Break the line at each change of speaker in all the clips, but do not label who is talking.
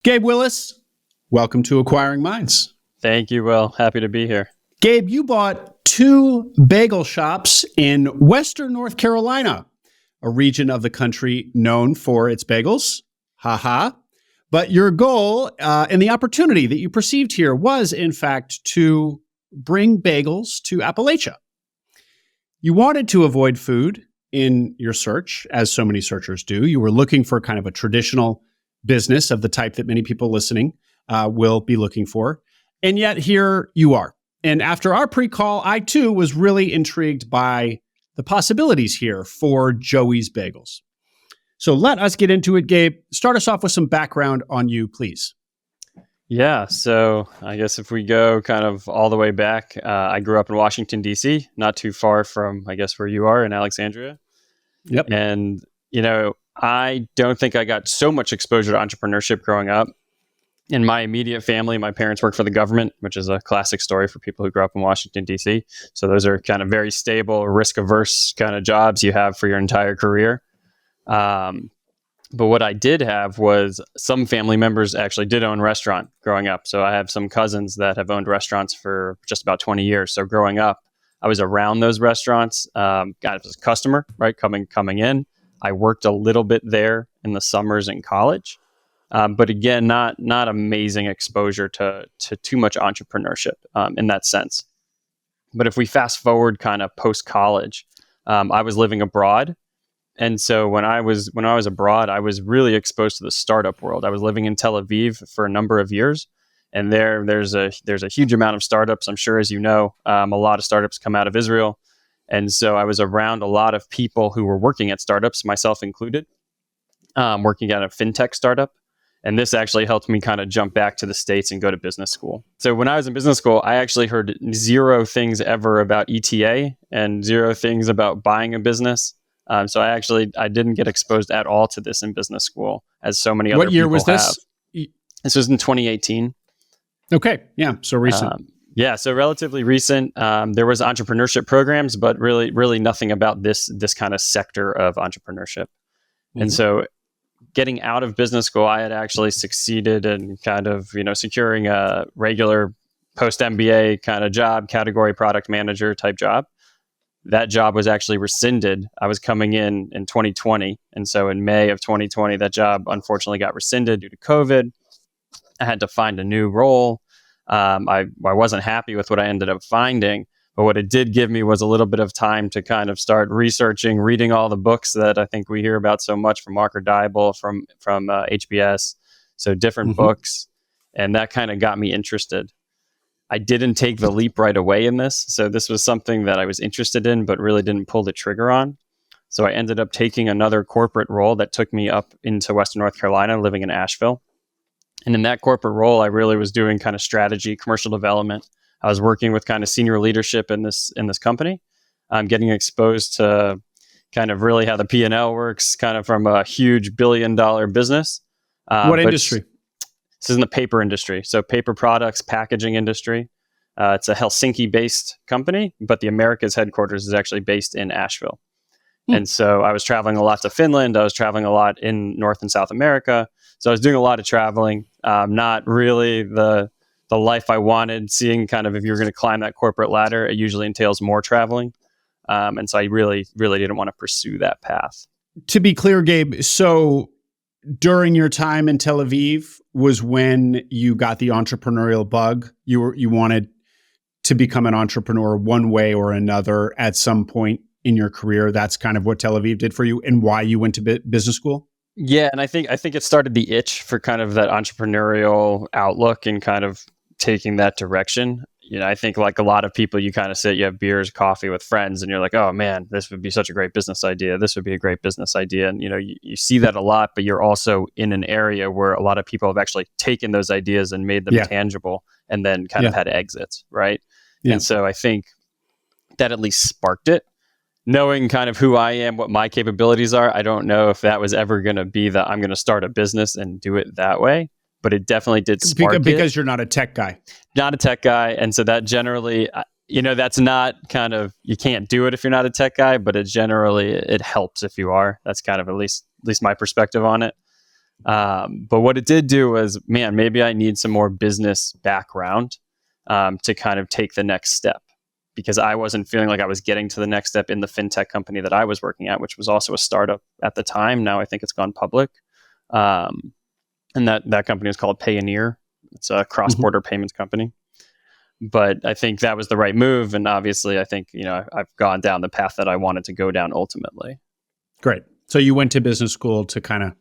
Gabe Willis, welcome to Acquiring Minds.
Thank you, Will. Happy to be here.
Gabe, you bought 2 bagel shops in Western North Carolina, a region of the country known for its bagels. Ha. But your goal and the opportunity that you perceived here was, in fact, to bring bagels to Appalachia. You wanted to avoid food in your search, as so many searchers do. You were looking for kind of a traditional business of the type that many people listening will be looking for. And yet here you are. And after our pre-call, I too was really intrigued by the possibilities here for Joey's Bagels. So let us get into it, Gabe. Start us off with some background on you, please.
Yeah, so I guess if we go kind of all the way back, I grew up in Washington, D.C., not too far from, I guess, where you are in Alexandria.
Yep.
And, I don't think I got so much exposure to entrepreneurship growing up. In my immediate family, my parents worked for the government, which is a classic story for people who grew up in Washington, D.C. So those are kind of very stable, risk-averse kind of jobs you have for your entire career. But what I did have was some family members actually did own a restaurant growing up. So I have some cousins that have owned restaurants for just about 20 years. So growing up, I was around those restaurants, as a customer, right? Coming in. I worked a little bit there in the summers in college. But again, not amazing exposure to too much entrepreneurship in that sense. But if we fast forward kind of post-college, I was living abroad. And so when I was abroad, I was really exposed to the startup world. I was living in Tel Aviv for a number of years. And there's a huge amount of startups. I'm sure, as you know, a lot of startups come out of Israel. And so I was around a lot of people who were working at startups, myself included, working at a fintech startup. And this actually helped me kind of jump back to the States and go to business school. So when I was in business school, I actually heard 0 things ever about ETA and 0 things about buying a business. So I didn't get exposed at all to this in business school, as so many other people have. What year was this? This was in 2018.
Okay. Yeah. So recent.
So relatively recent. There was entrepreneurship programs, but really nothing about this kind of sector of entrepreneurship. Mm-hmm. And so getting out of business school, I had actually succeeded in kind of, securing a regular post-MBA kind of job, category product manager type job. That job was actually rescinded. I was coming in 2020. And so in May of 2020, that job unfortunately got rescinded due to COVID. I had to find a new role. I wasn't happy with what I ended up finding, but what it did give me was a little bit of time to kind of start researching, reading all the books that I think we hear about so much from Mark Dybel, from HBS, so different books, and that kind of got me interested. I didn't take the leap right away in this, so this was something that I was interested in, but really didn't pull the trigger on. So I ended up taking another corporate role that took me up into Western North Carolina, living in Asheville. And in that corporate role, I really was doing kind of strategy, commercial development. I was working with kind of senior leadership in this company. I'm getting exposed to kind of really how the P&L works, kind of from a huge $1 billion business.
What industry?
This is in the paper industry. So paper products, packaging industry. It's a Helsinki-based company, but the Americas headquarters is actually based in Asheville. And so I was traveling a lot to Finland. I was traveling a lot in North and South America. So I was doing a lot of traveling, not really the life I wanted, seeing kind of if you're going to climb that corporate ladder, it usually entails more traveling. And so I really didn't want to pursue that path.
To be clear, Gabe, so during your time in Tel Aviv was when you got the entrepreneurial bug. You wanted to become an entrepreneur one way or another at some point in your career. That's kind of what Tel Aviv did for you and why you went to business school?
Yeah, and I think it started the itch for kind of that entrepreneurial outlook and kind of taking that direction. I think like a lot of people, you kind of sit, you have beers, coffee with friends, and you're like, oh man, this would be such a great business idea. This would be a great business idea. And, you see that a lot, but you're also in an area where a lot of people have actually taken those ideas and made them tangible and then kind of had exits, right? Yeah. And so I think that at least sparked it. Knowing kind of who I am, what my capabilities are, I don't know if that was ever going to be that I'm going to start a business and do it that way, but it definitely did spark
because you're not a tech guy.
Not a tech guy. And so that generally, that's not kind of, you can't do it if you're not a tech guy, but it helps if you are. That's kind of at least my perspective on it. But what it did do was, man, maybe I need some more business background to kind of take the next step, because I wasn't feeling like I was getting to the next step in the fintech company that I was working at, which was also a startup at the time. Now I think it's gone public. And that company was called Payoneer. It's a cross-border payments company. But I think that was the right move. And obviously, I think, I've gone down the path that I wanted to go down ultimately.
Great. So you went to business school to kind of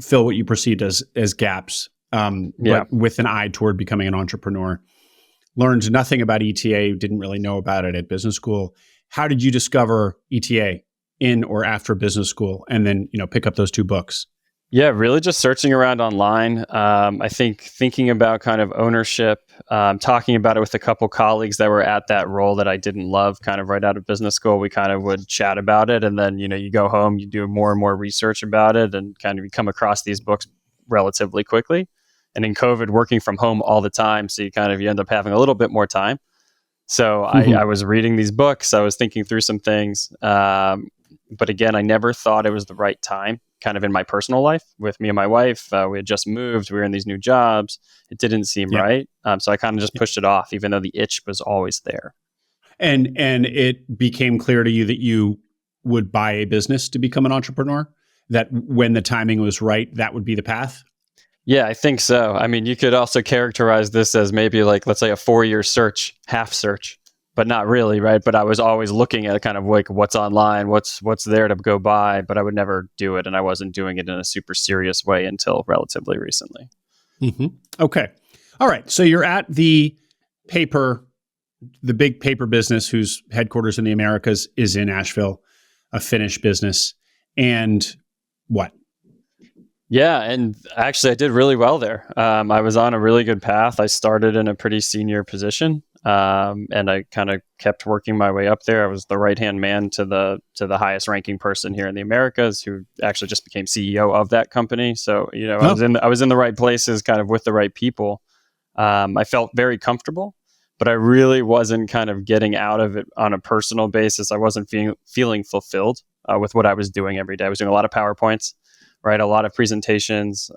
fill what you perceived as gaps, but with an eye toward becoming an entrepreneur. Learned nothing about ETA, didn't really know about it at business school. How did you discover ETA in or after business school, and then pick up those 2 books?
Yeah, really just searching around online. I think thinking about kind of ownership, talking about it with a couple colleagues that were at that role that I didn't love kind of right out of business school. We kind of would chat about it. And then, you go home, you do more and more research about it, and kind of you come across these books relatively quickly. And in COVID, working from home all the time, so you end up having a little bit more time. So I was reading these books. I was thinking through some things. But again, I never thought it was the right time, kind of in my personal life with me and my wife. We had just moved. We were in these new jobs. It didn't seem right. So I kind of just pushed it off, even though the itch was always there.
And it became clear to you that you would buy a business to become an entrepreneur, that when the timing was right, that would be the path?
Yeah, I think so. I mean, you could also characterize this as maybe like, let's say a 4-year search, half search, but not really, right? But I was always looking at kind of like what's online, what's there to go buy, but I would never do it. And I wasn't doing it in a super serious way until relatively recently.
Okay. All right. So you're at the big paper business whose headquarters in the Americas is in Asheville, a Finnish business. And what?
Yeah, and actually I did really well there. I was on a really good path. I started in a pretty senior position, and I kind of kept working my way up there. I was the right-hand man to the highest ranking person here in the Americas, who actually just became CEO of that company. So, I was in the right places, kind of with the right people. I felt very comfortable, but I really wasn't kind of getting out of it on a personal basis. I wasn't feeling fulfilled with what I was doing every day. I was doing a lot of PowerPoints, right? A lot of presentations,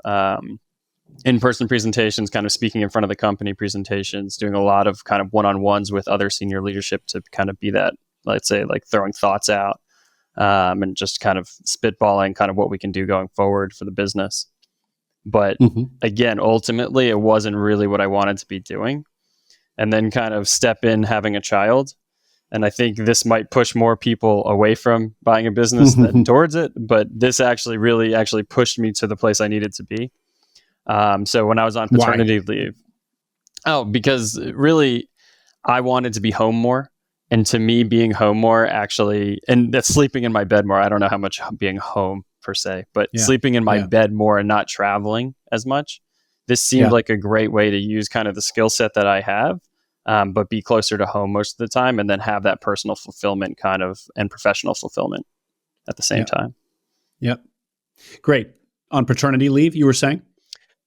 in-person presentations, kind of speaking in front of the company presentations, doing a lot of kind of one-on-ones with other senior leadership to kind of be that, let's say, like throwing thoughts out, and just kind of spitballing kind of what we can do going forward for the business. But again, ultimately, it wasn't really what I wanted to be doing. And then kind of step in having a child. And I think this might push more people away from buying a business than towards it. But this really pushed me to the place I needed to be. So when I was on paternity leave, because really I wanted to be home more. And to me, being home more actually, and that's sleeping in my bed more. I don't know how much being home per se, but sleeping in my bed more and not traveling as much. This seemed like a great way to use kind of the skill set that I have, but be closer to home most of the time, and then have that personal fulfillment kind of and professional fulfillment at the same time.
Yep. Great. On paternity leave, you were saying?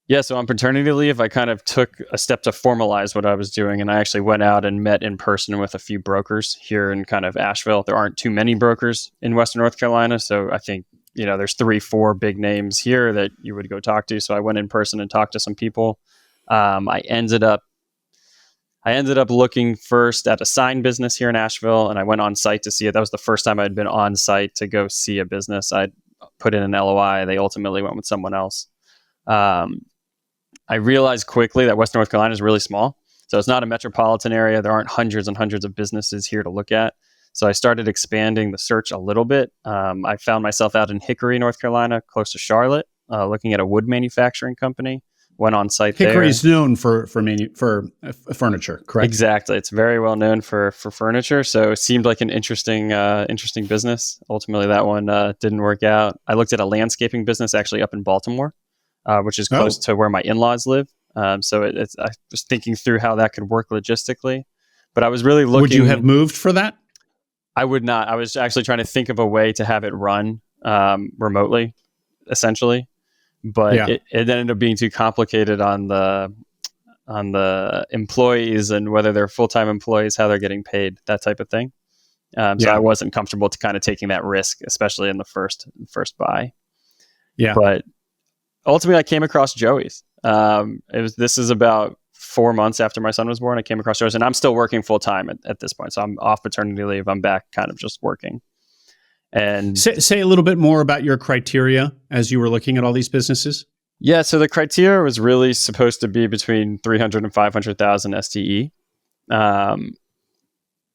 Yeah. So on paternity leave, I kind of took a step to formalize what I was doing. And I actually went out and met in person with a few brokers here in kind of Asheville. There aren't too many brokers in Western North Carolina. So I think, there's 3-4 big names here that you would go talk to. So I went in person and talked to some people. I ended up looking first at a sign business here in Asheville, and I went on site to see it. That was the first time I'd been on site to go see a business. I'd put in an LOI. They ultimately went with someone else. I realized quickly that Western North Carolina is really small. So it's not a metropolitan area. There aren't hundreds and hundreds of businesses here to look at. So I started expanding the search a little bit. I found myself out in Hickory, North Carolina, close to Charlotte, looking at a wood manufacturing company. Went on site there.
Hickory is known for furniture, correct?
Exactly. It's very well known for furniture. So it seemed like an interesting business. Ultimately, that one didn't work out. I looked at a landscaping business actually up in Baltimore, which is close to where my in-laws live. So I was thinking through how that could work logistically. But I was really looking.
Would you have moved for that?
I would not. I was actually trying to think of a way to have it run remotely, essentially. But it ended up being too complicated on the employees and whether they're full-time employees, how they're getting paid, that type of thing. So I wasn't comfortable to kind of taking that risk, especially in the first buy. Yeah. But ultimately I came across Joey's. This is about 4 months after my son was born. I came across Joey's, and I'm still working full time at this point. So I'm off paternity leave. I'm back kind of just working. And
say a little bit more about your criteria as you were looking at all these businesses.
Yeah, so the criteria was really supposed to be between 300 and 500,000 STE.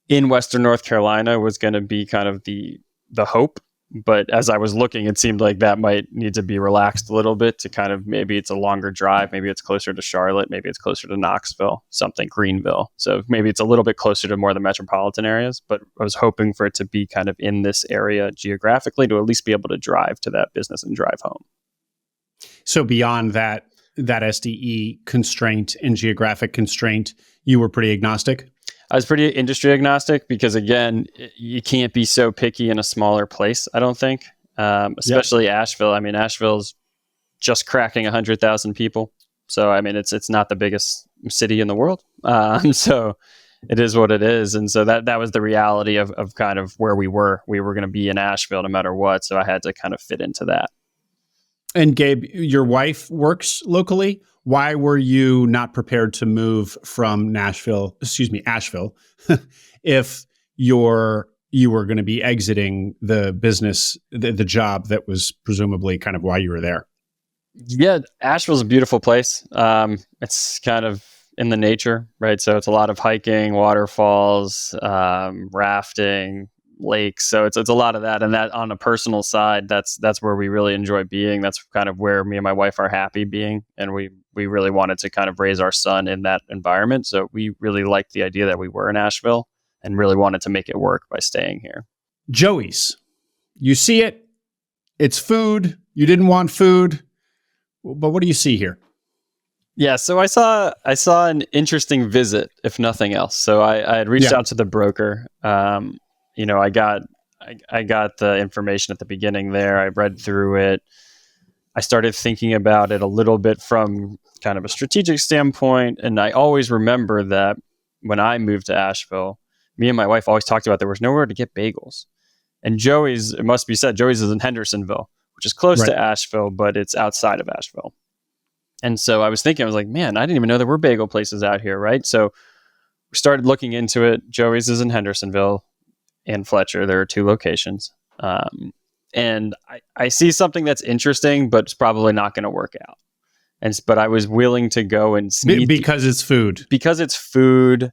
In Western North Carolina was going to be kind of the hope. But as I was looking, it seemed like that might need to be relaxed a little bit to kind of, maybe it's a longer drive. Maybe it's closer to Charlotte. Maybe it's closer to Knoxville, something Greenville. So maybe it's a little bit closer to more of the metropolitan areas. But I was hoping for it to be kind of in this area geographically to at least be able to drive to that business and drive home.
So beyond that SDE constraint and geographic constraint, you were pretty agnostic?
I was pretty industry agnostic because, again, you can't be so picky in a smaller place, I don't think, especially Asheville. I mean, Asheville's just cracking 100,000 people. So, I mean, it's not the biggest city in the world. So it is what it is. And so that was the reality of kind of where we were. We were going to be in Asheville no matter what. So I had to kind of fit into that.
And Gabe, your wife works locally. Why were you not prepared to move from Asheville, if you were going to be exiting the business, the job that was presumably kind of why you were there?
Yeah, Asheville's a beautiful place. It's kind of in the nature, right? So it's a lot of hiking, waterfalls, rafting, lakes. So it's a lot of that. And that on a personal side, that's where we really enjoy being. That's kind of where me and my wife are happy being. And we really wanted to kind of raise our son in that environment. So we really liked the idea that we were in Asheville and really wanted to make it work by staying here.
Joey's, you see it. It's food. You didn't want food. But what do you see here?
Yeah, so I saw an interesting visit, if nothing else. So I had reached out to the broker. I got the information at the beginning there. I read through it. I started thinking about it a little bit from kind of a strategic standpoint. And I always remember that when I moved to Asheville, me and my wife always talked about there was nowhere to get bagels. And Joey's, it must be said, Joey's is in Hendersonville, which is close to Asheville, but it's outside of Asheville. And so I was like, man, I didn't even know there were bagel places out here, right? So we started looking into it. Joey's is in Hendersonville and Fletcher. There are 2 locations. And I see something that's interesting, but it's probably not going to work out. But I was willing to go and see
because it's food.
Because it's food.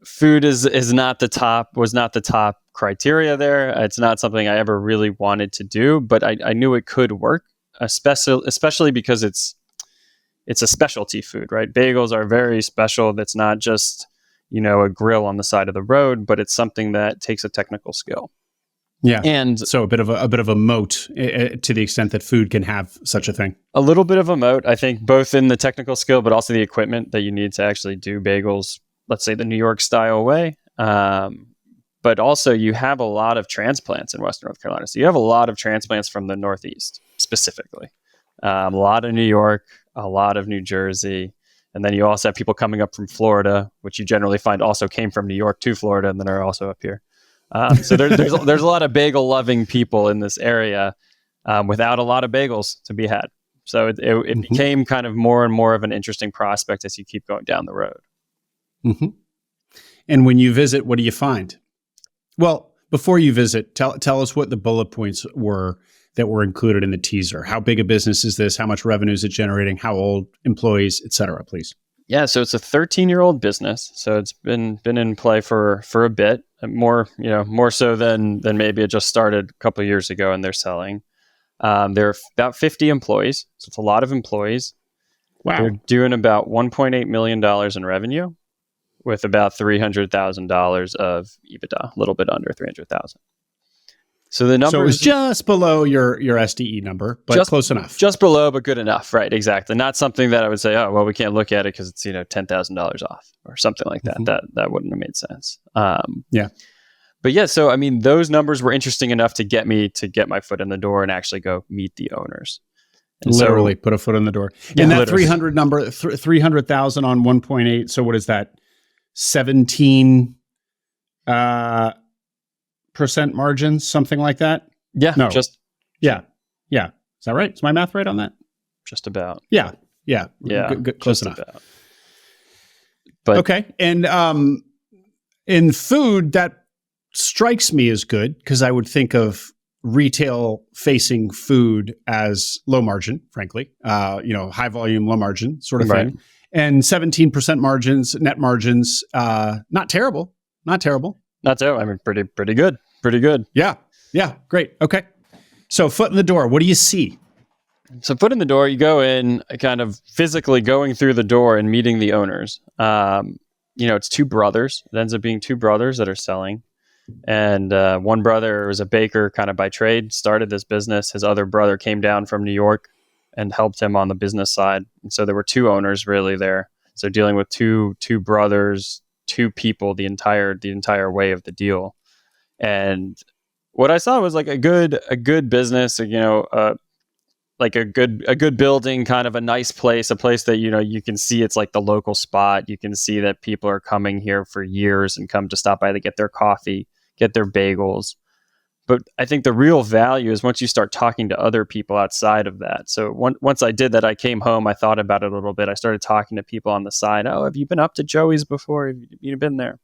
Food was not the top criteria there. It's not something I ever really wanted to do, but I knew it could work, especially because it's a specialty food, right? Bagels are very special. That's not just, a grill on the side of the road, but it's something that takes a technical skill.
Yeah.
And
so a bit of a moat to the extent that food can have such a thing.
A little bit of a moat, I think, both in the technical skill, but also the equipment that you need to actually do bagels, let's say the New York style way. But also you have a lot of transplants in Western North Carolina. So you have a lot of transplants from the Northeast specifically. A lot of New York, a lot of New Jersey. And then you also have people coming up from Florida, which you generally find also came from New York to Florida and then are also up here. So there's a lot of bagel loving people in this area without a lot of bagels to be had. So it became kind of more and more of an interesting prospect as you keep going down the road.
Mm-hmm. And when you visit, what do you find? Well, before you visit, tell us what the bullet points were that were included in the teaser. How big a business is this? How much revenue is it generating? How old, employees, et cetera, please.
Yeah, so it's a 13-year-old business. So it's been in play for a bit, more so than maybe it just started a couple of years ago and they're selling. There are about 50 employees, so it's a lot of employees.
Wow.
They're doing about $1.8 million in revenue with about $300,000 of EBITDA, a little bit under $300,000. So the number
is just below your SDE number, but close enough.
Just below, but good enough. Right, exactly. Not something that I would say, oh, well, we can't look at it because it's $10,000 off or something like that. Mm-hmm. That wouldn't have made sense.
Yeah.
But yeah, so I mean, those numbers were interesting enough to get me to get my foot in the door and actually go meet the owners. And
literally put a foot in the door. Yeah, and that literally. 300 number, 300,000 on 1.8. So what is that? 17 percent margins, something like that.
Yeah.
No.
Just
yeah. Is that right? Is my math right on that?
Just about.
Yeah. Yeah.
Yeah.
Close enough.
About. But
okay. And in food, that strikes me as good because I would think of retail facing food as low margin, frankly, high volume, low margin sort of thing. And 17% margins, net margins, not terrible. Not terrible.
Not terrible. I mean, pretty good. Pretty good.
Yeah. Yeah. Great. Okay. So foot in the door. What do you see?
So foot in the door, you go in kind of physically going through the door and meeting the owners. It's two brothers. It ends up being two brothers that are selling. And one brother was a baker kind of by trade, started this business. His other brother came down from New York and helped him on the business side. And so there were two owners really there. So dealing with two brothers, two people, the entire way of the deal. And what I saw was like a good business, like a good building, kind of a nice place, a place that, you can see it's like the local spot. You can see that people are coming here for years and come to stop by to get their coffee, get their bagels. But I think the real value is once you start talking to other people outside of that. So once I did that, I came home, I thought about it a little bit. I started talking to people on the side. Oh, have you been up to Joey's before? Have you been there?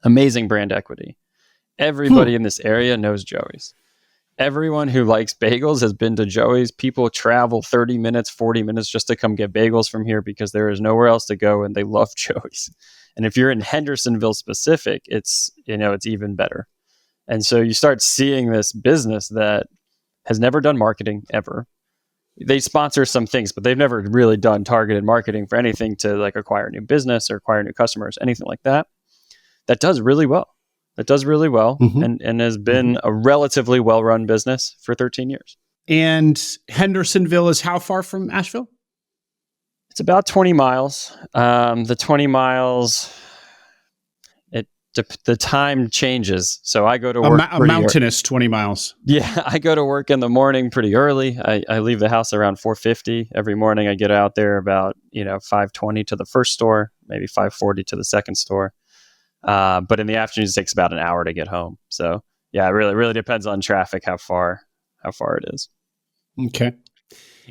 Amazing brand equity. Everybody in this area knows Joey's. Everyone who likes bagels has been to Joey's. People travel 30 minutes, 40 minutes just to come get bagels from here because there is nowhere else to go and they love Joey's. And if you're in Hendersonville specific, it's even better. And so you start seeing this business that has never done marketing ever. They sponsor some things, but they've never really done targeted marketing for anything to like acquire new business or acquire new customers, anything like that. That does really well. And has been a relatively well-run business for 13 years.
And Hendersonville is how far from Asheville?
It's about 20 miles. The 20 miles, the time changes. So I go to work.
A mountainous 20 miles.
Yeah, I go to work in the morning pretty early. I leave the house around 4:50 every morning. I get out there about 5:20 to the first store, maybe 5:40 to the second store. But in the afternoons, it takes about an hour to get home. So yeah, it really depends on traffic, how far it is.
Okay.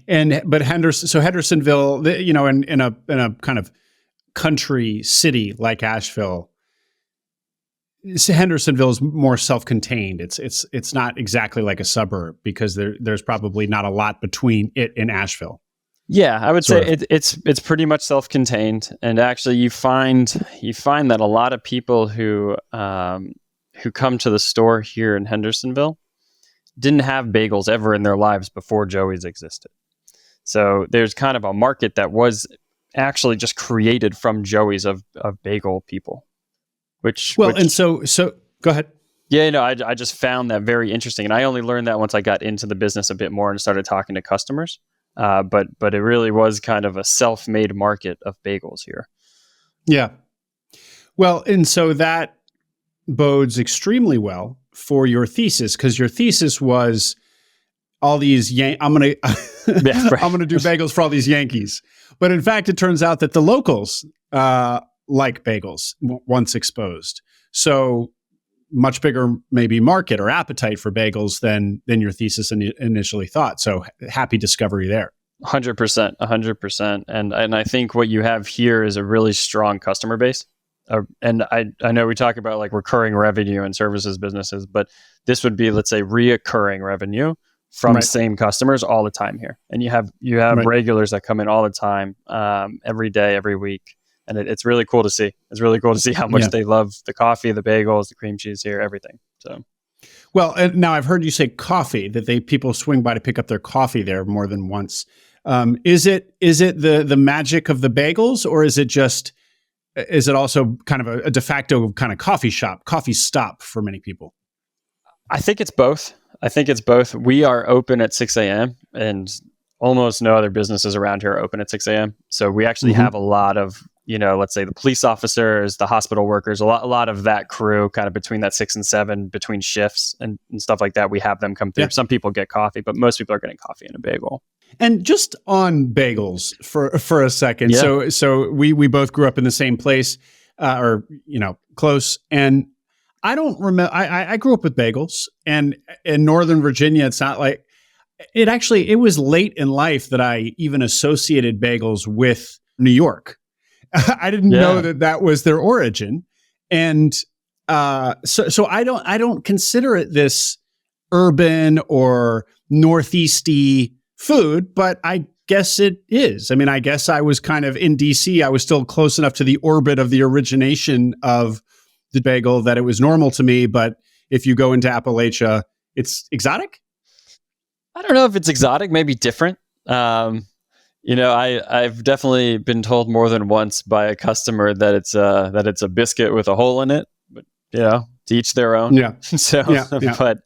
But Hendersonville, in a kind of country city like Asheville, Hendersonville is more self-contained. It's not exactly like a suburb because there's probably not a lot between it and Asheville.
Yeah, I would say it's pretty much self-contained, and actually, you find that a lot of people who come to the store here in Hendersonville didn't have bagels ever in their lives before Joey's existed. So there's kind of a market that was actually just created from Joey's of bagel people. So go ahead. Yeah, I just found that very interesting, and I only learned that once I got into the business a bit more and started talking to customers. But it really was kind of a self-made market of bagels here. Yeah.
Well, and so that bodes extremely well for your thesis, because your thesis was all these I'm gonna do bagels for all these Yankees. But in fact, it turns out that the locals like bagels once exposed. So much bigger maybe market or appetite for bagels than your thesis initially thought. So happy discovery there.
100%. And I think what you have here is a really strong customer base. And I know we talk about like recurring revenue and services businesses, but this would be, let's say, reoccurring revenue from same customers all the time here. And you have regulars that come in all the time, every day, every week. And it's really cool to see. It's really cool to see how much they love the coffee, the bagels, the cream cheese here, everything. So,
well, and now I've heard you say coffee, that people swing by to pick up their coffee there more than once. Is it the magic of the bagels, or is it also kind of a de facto kind of coffee stop for many people?
I think it's both. We are open at 6 a.m. and almost no other businesses around here are open at 6 a.m. So we actually have a lot of, let's say the police officers, the hospital workers, a lot of that crew kind of between that 6 and 7 between shifts and stuff like that. We have them come through. Yeah. Some people get coffee, but most people are getting coffee and a bagel.
And just on bagels for a second. Yeah. So we both grew up in the same place, or close. And I don't remember. I grew up with bagels, and in Northern Virginia, it's not like it was late in life that I even associated bagels with New York. I didn't know that was their origin. And so I don't consider it this urban or northeasty food, but I guess it is. I mean, I guess I was kind of in DC. I was still close enough to the orbit of the origination of the bagel that it was normal to me. But if you go into Appalachia, it's exotic.
I don't know if it's exotic, maybe different. I've definitely been told more than once by a customer that it's a biscuit with a hole in it, but to each their own.
Yeah.
But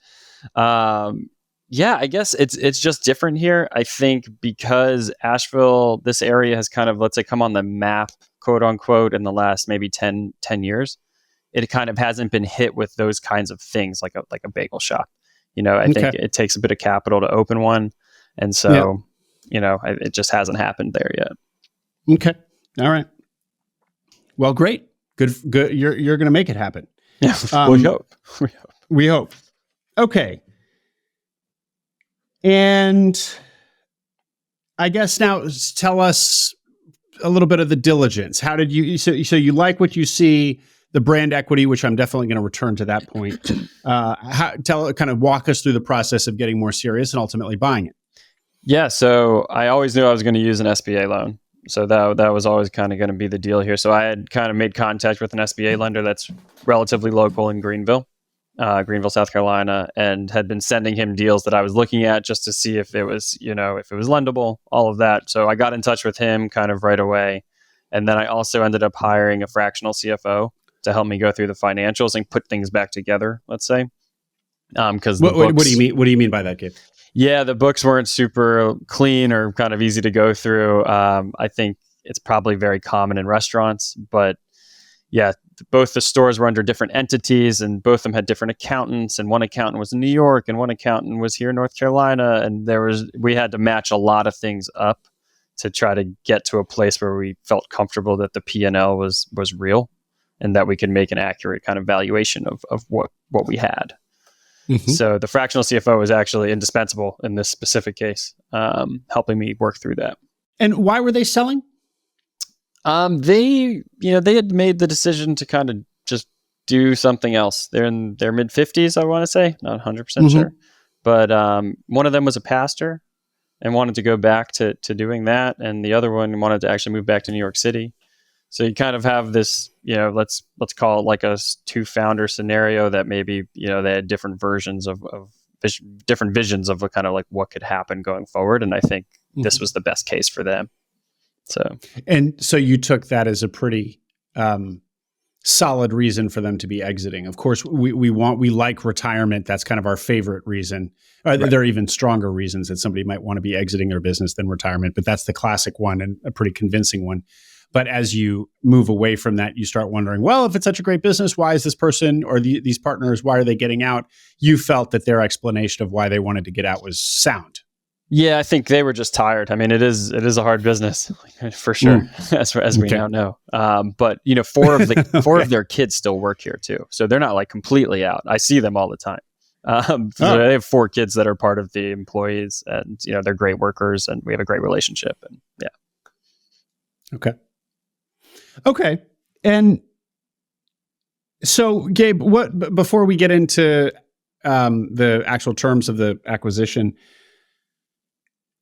I guess it's just different here. I think because Asheville, this area has kind of, let's say, come on the map, quote unquote, in the last maybe 10 years. It kind of hasn't been hit with those kinds of things like a bagel shop. I think it takes a bit of capital to open one. And so, it just hasn't happened there yet.
Okay. All right. Well, great. Good. You're going to make it happen.
Yeah. We hope.
We hope. Okay. And I guess now tell us a little bit of the diligence. How did you, so you like what you see, the brand equity, which I'm definitely going to return to that point. Kind of walk us through the process of getting more serious and ultimately buying it.
Yeah. So I always knew I was going to use an SBA loan. So that was always kind of going to be the deal here. So I had kind of made contact with an SBA lender that's relatively local in Greenville, South Carolina, and had been sending him deals that I was looking at just to see if it was, if it was lendable, all of that. So I got in touch with him kind of right away. And then I also ended up hiring a fractional CFO to help me go through the financials and put things back together, let's say. Because what
do you mean? What do you mean by that, Gabe?
Yeah, the books weren't super clean or kind of easy to go through. I think it's probably very common in restaurants, but yeah, both the stores were under different entities and both of them had different accountants, and one accountant was in New York and one accountant was here in North Carolina. And we had to match a lot of things up to try to get to a place where we felt comfortable that the P&L was real and that we could make an accurate kind of valuation of what we had. Mm-hmm. So the fractional CFO was actually indispensable in this specific case, helping me work through that.
And why were they selling?
They had made the decision to kind of just do something else. They're in their mid 50s, I want to say, not 100% sure. But one of them was a pastor and wanted to go back to doing that. And the other one wanted to actually move back to New York City. So you kind of have this, let's call it like a two-founder scenario that maybe, they had different versions of different visions of kind of like what could happen going forward. And I think this was the best case for them. So
you took that as a pretty solid reason for them to be exiting. Of course, we like retirement. That's kind of our favorite reason. Right. There are even stronger reasons that somebody might want to be exiting their business than retirement, but that's the classic one and a pretty convincing one. But as you move away from that, you start wondering, well, if it's such a great business, why is this person or these partners, why are they getting out? You felt that their explanation of why they wanted to get out was sound.
Yeah, I think they were just tired. I mean, it is a hard business for sure, as we now know. But four of their kids still work here too, so they're not like completely out. I see them all the time. So they have 4 kids that are part of the employees, and they're great workers, and we have a great relationship. And yeah.
Okay. And so, Gabe, before we get into the actual terms of the acquisition,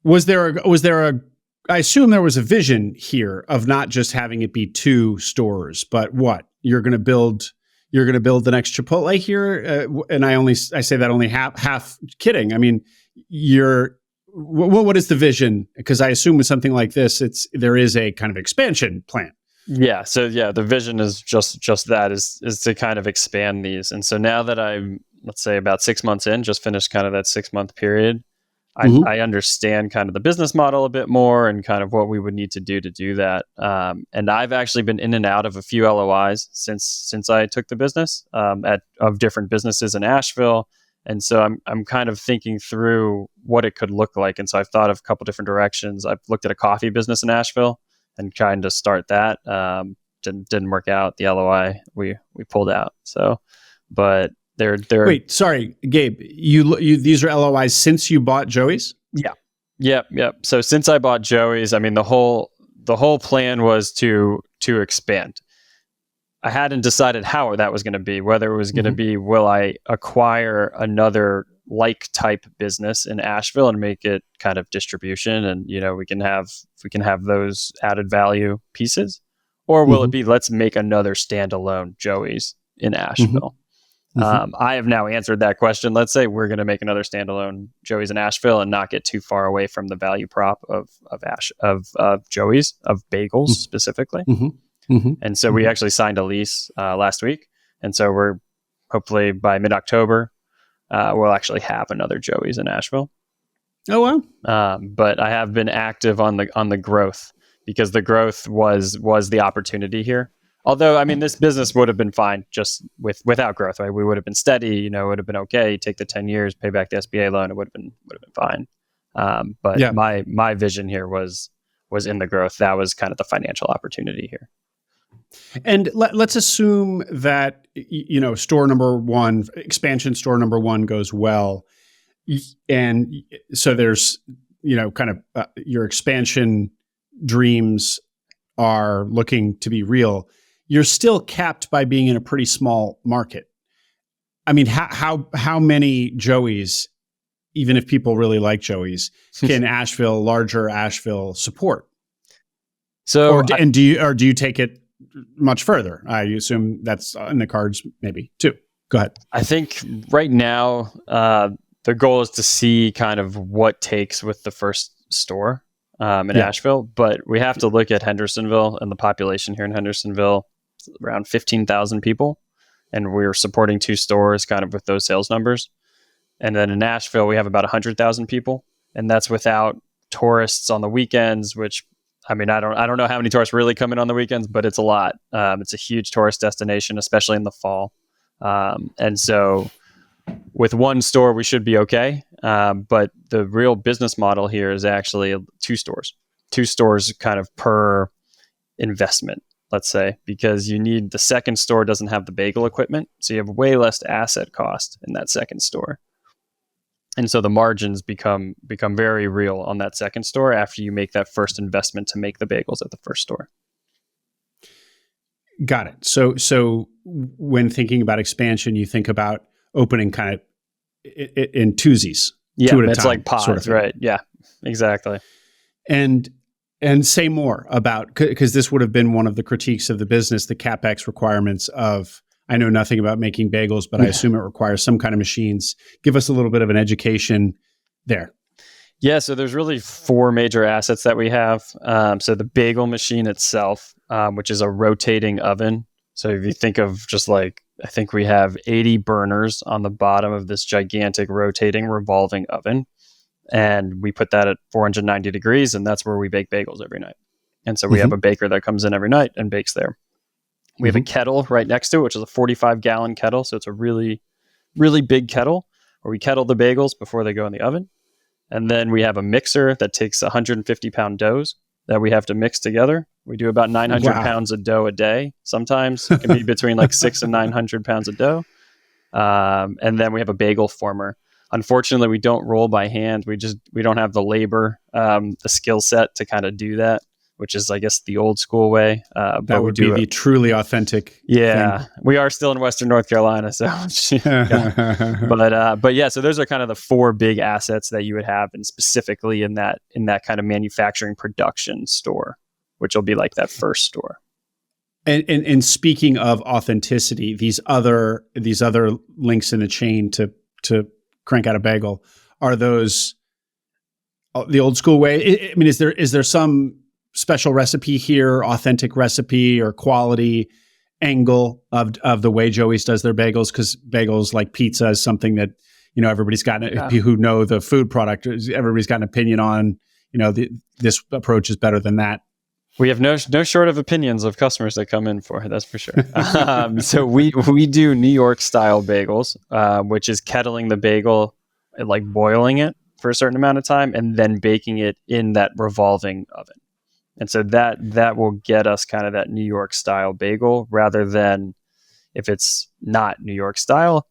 was there I assume there was a vision here of not just having it be 2 stores, but what? You're going to build the next Chipotle here? And I say that only half kidding. I mean, what is the vision? Because I assume with something like this, there is a kind of expansion plan.
Yeah. So the vision is just that is to kind of expand these. And so now that I'm, let's say about 6 months in, just finished kind of that 6-month period, I understand kind of the business model a bit more and kind of what we would need to do that. And I've actually been in and out of a few LOIs since I took the business of different businesses in Asheville. And so I'm kind of thinking through what it could look like. And so I've thought of a couple different directions. I've looked at a coffee business in Asheville and trying to start that. Didn't work out. The LOI we pulled out. So, but They're
Wait, sorry, Gabe. You these are LOIs since you bought Joey's?
Yeah. Yep. So since I bought Joey's, I mean the whole plan was to expand. I hadn't decided how that was going to be, whether it was going to be, will I acquire another like type business in Asheville and make it kind of distribution, and we can have those added value pieces, or will it be, let's make another standalone Joey's in Asheville? I have now answered that question. Let's say we're going to make another standalone Joey's in Asheville and not get too far away from the value prop of Joey's, of bagels specifically. And so we actually signed a lease last week. And so we're hopefully by mid-October, we'll actually have another Joey's in Asheville.
Oh, wow.
But I have been active on the growth, because the growth was the opportunity here. Although, I mean, this business would have been fine just without growth, right? We would have been steady, it would have been okay. Take the 10 years, pay back the SBA loan, it would have been fine. But yeah, my vision here was in the growth. That was kind of the financial opportunity here.
And let's assume that, store number one, expansion store number one goes well. And so there's, kind of your expansion dreams are looking to be real. You're still capped by being in a pretty small market. I mean, how many Joey's, even if people really like Joey's, can larger Asheville support?
So,
do you take it much further? I assume that's in the cards, maybe too. Go ahead.
I think right now the goal is to see kind of what takes with the first store in Asheville, but we have to look at Hendersonville, and the population here in Hendersonville, around 15,000 people, and we're supporting 2 stores kind of with those sales numbers. And then in Asheville, we have about 100,000 people, and that's without tourists on the weekends, which, I mean, I don't know how many tourists really come in on the weekends, but it's a lot. It's a huge tourist destination, especially in the fall. And so with one store, we should be okay. But the real business model here is actually 2 stores. 2 stores kind of per investment, let's say, because the second store doesn't have the bagel equipment. So you have way less asset cost in that second store. And so the margins become very real on that second store after you make that first investment to make the bagels at the first store.
Got it. So when thinking about expansion, you think about opening kind of in twosies.
Yeah,
2 at a
it's
time,
like pods,
sort of
right? Yeah, exactly.
And say more about, because this would have been one of the critiques of the business, the CapEx requirements of, I know nothing about making bagels, but I assume it requires some kind of machines. Give us a little bit of an education there.
Yeah, so there's really 4 major assets that we have. So the bagel machine itself, which is a rotating oven. So if you think of just like, I think we have 80 burners on the bottom of this gigantic rotating revolving oven. And we put that at 490 degrees, and that's where we bake bagels every night. And so we have a baker that comes in every night and bakes there. We have a kettle right next to it, which is a 45-gallon kettle. So it's a really, really big kettle where we kettle the bagels before they go in the oven. And then we have a mixer that takes 150-pound doughs that we have to mix together. We do about 900 pounds of dough a day. Sometimes it can be between like 600 and 900 pounds of dough. And then we have a bagel former. Unfortunately, we don't roll by hand. We don't have the labor, the skill set to kind of do that, which is, I guess, the old school way.
That would be the truly authentic
thing. We are still in Western North Carolina. So, but yeah, so those are kind of the 4 big assets that you would have, and specifically in that kind of manufacturing production store, which will be like that first store.
And speaking of authenticity, these other links in the chain to crank out a bagel, are those the old school way? I mean, is there some special recipe here, authentic recipe or quality angle of the way Joey's does their bagels? Because bagels, like pizza, is something that, everybody's got, who know the food product, everybody's got an opinion on, this approach is better than that.
We have no short of opinions of customers that come in for it, that's for sure. So we do New York style bagels, which is kettling the bagel, like boiling it for a certain amount of time, and then baking it in that revolving oven. And so that will get us kind of that New York style bagel, rather than if it's not New York style,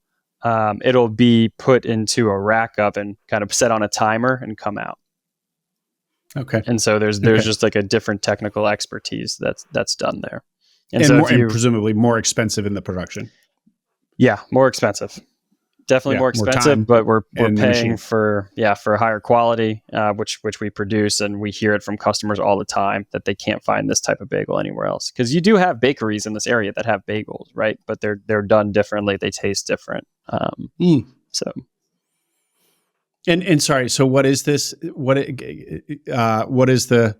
it'll be put into a rack oven, kind of set on a timer and come out.
Okay.
And so there's just like a different technical expertise that's done there.
And so and presumably more expensive in the production.
Yeah, more expensive. Definitely more expensive, but we're paying for higher quality, which we produce, and we hear it from customers all the time that they can't find this type of bagel anywhere else. Because you do have bakeries in this area that have bagels, right? But they're done differently. They taste different. So.
And sorry, so what is this? What is the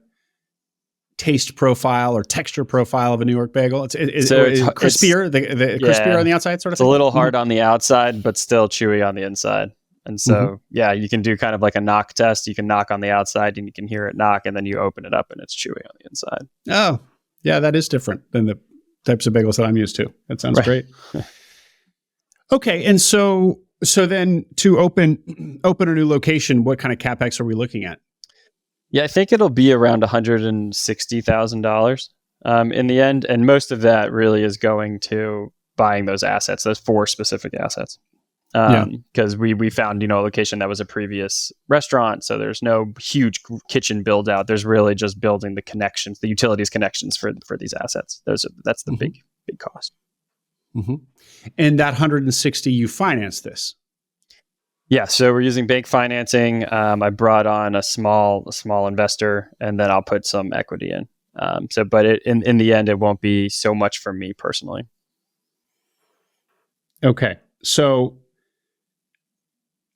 taste profile or texture profile of a New York bagel? It's crispier, the crispier on the outside, sort of.
It's a little hard on the outside, but still chewy on the inside. And so, you can do kind of like a knock test. You can knock on the outside, and you can hear it knock, and then you open it up, and it's chewy on the inside.
Oh, yeah, that is different than the types of bagels that I'm used to. That sounds great. Okay, and so then to open a new location, what kind of CapEx are we looking at?
Yeah, I think it'll be around $160,000 in the end. And most of that really is going to buying those assets, those 4 specific assets. Because we found, a location that was a previous restaurant. So there's no huge kitchen build out. There's really just building the connections, the utilities connections for these assets. That's the big cost.
Mm-hmm. And that 160, you finance this?
Yeah, so we're using bank financing. I brought on a small investor, and then I'll put some equity in. But in the end, it won't be so much for me personally.
Okay, so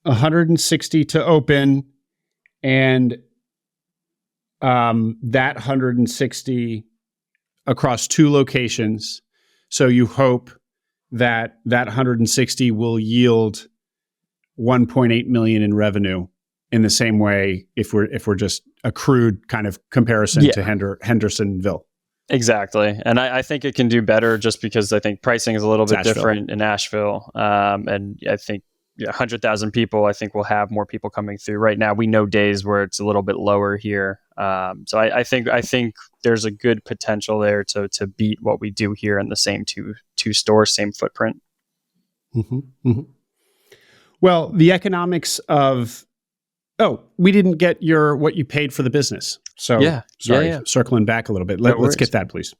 160 to open, and that 160 across 2 locations. So you hope that 160 will yield $1.8 million in revenue in the same way if we're just a crude kind of comparison to Hendersonville.
Exactly. And I think it can do better just because I think pricing is a little bit different in Asheville. And I think 100,000 people, I think we'll have more people coming through. Right now, we know days where it's a little bit lower here. So I think there's a good potential there to beat what we do here in the same two stores, same footprint.
Mm-hmm. Mm-hmm. Well, the economics of we didn't get what you paid for the business. So circling back a little bit. Let's get that, please.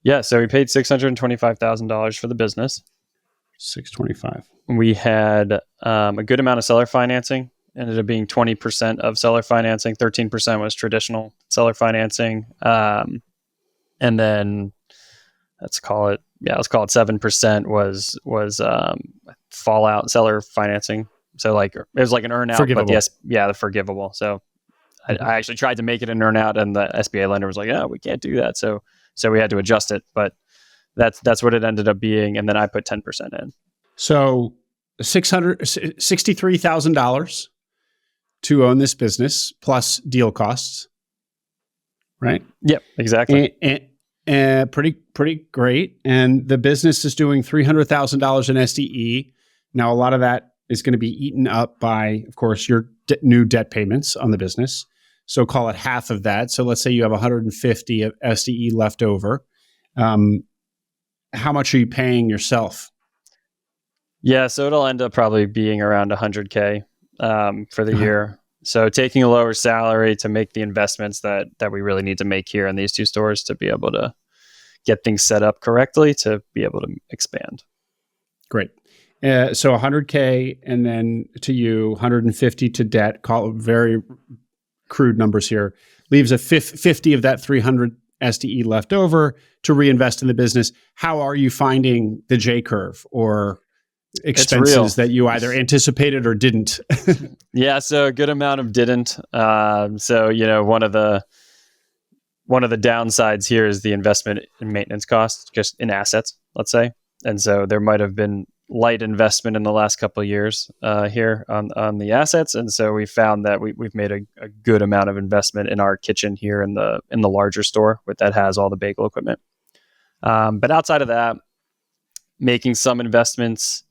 Yeah, so we paid $625,000 for the business.
$625,000.
We had a good amount of seller financing. Ended up being 20% of seller financing. 13% was traditional seller financing, and then let's call it 7% was fallout seller financing. So like it was like an earn out, but the forgivable. So I actually tried to make it an earn out, and the SBA lender was like, "Oh, we can't do that." So we had to adjust it, but that's what it ended up being. And then I put 10% in. So
$663,000 to own this business plus deal costs, right?
Yep, exactly.
And pretty great. And the business is doing $300,000 in SDE. Now, a lot of that is going to be eaten up by, of course, your new debt payments on the business. So call it half of that. So let's say you have 150 of SDE left over. How much are you paying yourself?
Yeah, so it'll end up probably being around $100K for the year. So taking a lower salary to make the investments that we really need to make here in these 2 stores to be able to get things set up correctly to be able to expand.
Great. So $100K, and then to you, 150 to debt. Call it very crude numbers here. Leaves a 50 of that 300 SDE left over to reinvest in the business. How are you finding the J curve or expenses that you either anticipated or didn't?
Yeah, so a good amount of didn't. So one of the downsides here is the investment in maintenance costs, just in assets, let's say. And so there might have been light investment in the last couple of years here on the assets, and so we found that we've made a good amount of investment in our kitchen here in the larger store that has all the bagel equipment. But outside of that, making some investments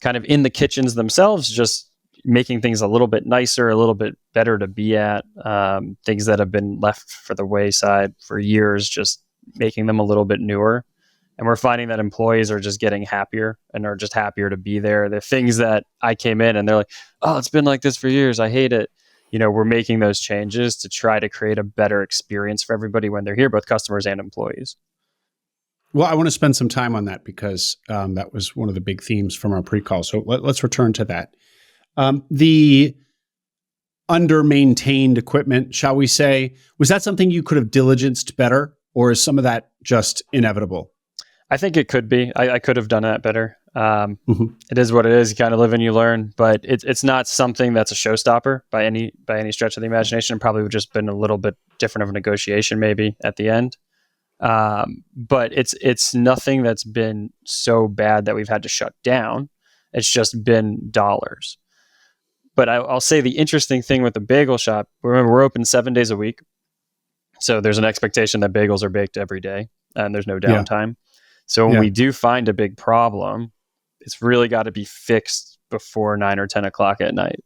kind of in the kitchens themselves, just making things a little bit nicer, a little bit better to be at. Things that have been left for the wayside for years, just making them a little bit newer. And we're finding that employees are just getting happier and are just happier to be there. The things that I came in and they're like, oh, it's been like this for years. I hate it. We're making those changes to try to create a better experience for everybody when they're here, both customers and employees.
Well, I want to spend some time on that because that was one of the big themes from our pre-call. So let's return to that. The under-maintained equipment, shall we say, was that something you could have diligenced better, or is some of that just inevitable?
I think it could be. I could have done that better. It is what it is. You kind of live and you learn, but it's not something that's a showstopper by any stretch of the imagination. It probably would just been a little bit different of a negotiation maybe at the end. But it's nothing that's been so bad that we've had to shut down. It's just been dollars. But I'll say the interesting thing with the bagel shop, remember, we're open 7 days a week. So there's an expectation that bagels are baked every day and there's no downtime. So when we do find a big problem, it's really got to be fixed before 9 or 10 o'clock at night.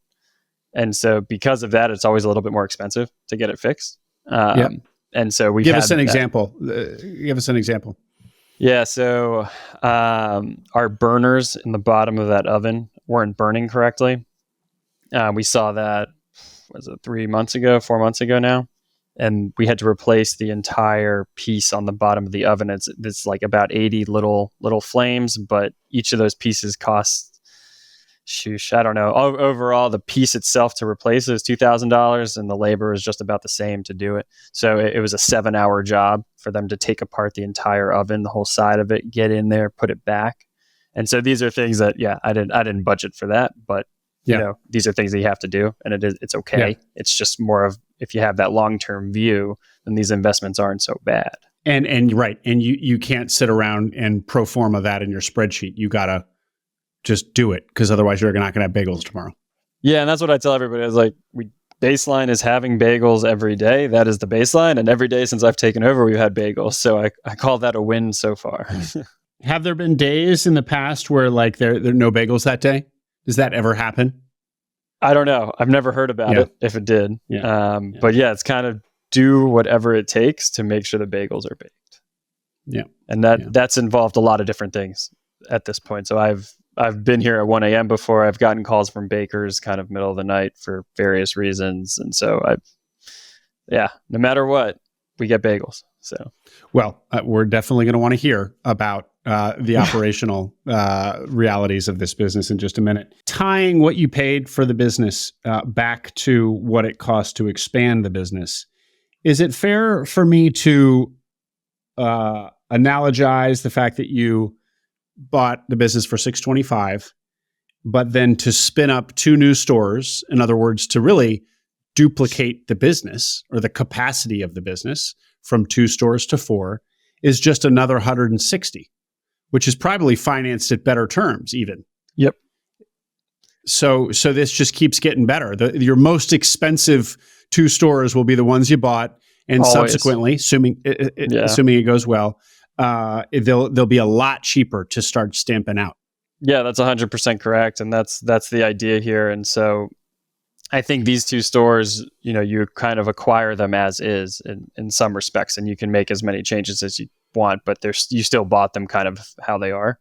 And so because of that, it's always a little bit more expensive to get it fixed. And so we
give us an example. Give us an example.
Yeah. So our burners in the bottom of that oven weren't burning correctly. We saw that, was it 4 months ago now? And we had to replace the entire piece on the bottom of the oven. It's like about 80 little flames, but each of those pieces costs, I don't know. Overall, the piece itself to replace it is $2,000, and the labor is just about the same to do it. So it was a 7-hour job for them to take apart the entire oven, the whole side of it, get in there, put it back. And so these are things that, I didn't budget for that, but these are things that you have to do, and it's okay. Yeah. It's just more of, if you have that long-term view, then these investments aren't so bad.
And right. And you can't sit around and pro forma that in your spreadsheet. You got to just do it, because otherwise you're not going to have bagels tomorrow.
Yeah. And that's what I tell everybody. Is like, baseline is having bagels every day. That is the baseline. And every day since I've taken over, we've had bagels. So I call that a win so far.
Have there been days in the past where like there are no bagels that day? Does that ever happen?
I don't know. I've never heard about it, if it did. But it's kind of do whatever it takes to make sure the bagels are baked.
Yeah.
And that's involved a lot of different things at this point. So I've been here at 1 a.m. before. I've gotten calls from bakers kind of middle of the night for various reasons. And so no matter what, we get bagels. So,
well, we're definitely going to want to hear about the operational realities of this business in just a minute. Tying what you paid for the business back to what it costs to expand the business, is it fair for me to analogize the fact that you bought the business for $625, but then to spin up 2 new stores, in other words, to really duplicate the business or the capacity of the business from 2 stores to 4, is just another 160, which is probably financed at better terms even.
Yep.
So this just keeps getting better. Your most expensive 2 stores will be the ones you bought, and
always.
Subsequently, assuming it goes well, they'll be a lot cheaper to start stamping out.
Yeah, that's 100% correct, and that's the idea here. And so I think these 2 stores, you kind of acquire them as is in some respects, and you can make as many changes as you want, but you still bought them kind of how they are.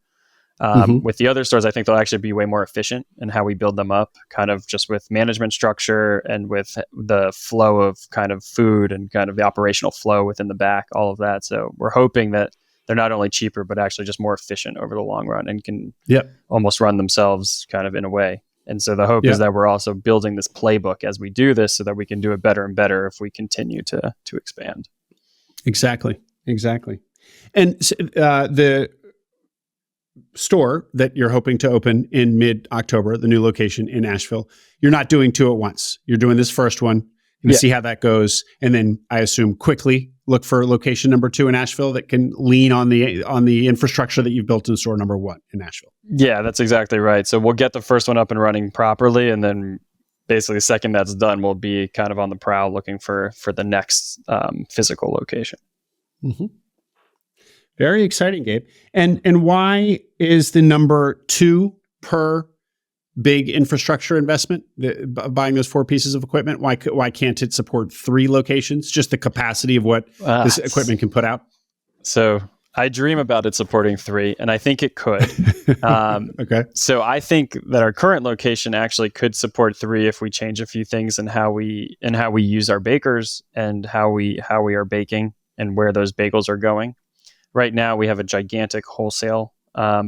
With the other stores, I think they'll actually be way more efficient in how we build them up, kind of just with management structure and with the flow of kind of food and kind of the operational flow within the back, all of that. So we're hoping that they're not only cheaper, but actually just more efficient over the long run and can almost run themselves kind of in a way. And so the hope is that we're also building this playbook as we do this so that we can do it better and better if we continue to expand.
Exactly. And the store that you're hoping to open in mid-October, the new location in Asheville, you're not doing 2 at once. You're doing this first one and see how that goes. And then I assume quickly look for location number 2 in Asheville that can lean on the infrastructure that you've built in store number 1 in Asheville. Yeah,
that's exactly right. So we'll get the first one up and running properly. And then basically the second that's done, we'll be kind of on the prowl looking for the next physical location.
Mm-hmm. Very exciting, Gabe. And why is the number 2 per big infrastructure investment, buying those 4 pieces of equipment? Why can't it support 3 locations? Just the capacity of what this equipment can put out?
So I dream about it supporting 3, and I think it could.
Okay.
So I think that our current location actually could support 3 if we change a few things in how we use our bakers and how we are baking and where those bagels are going. Right now, we have a gigantic wholesale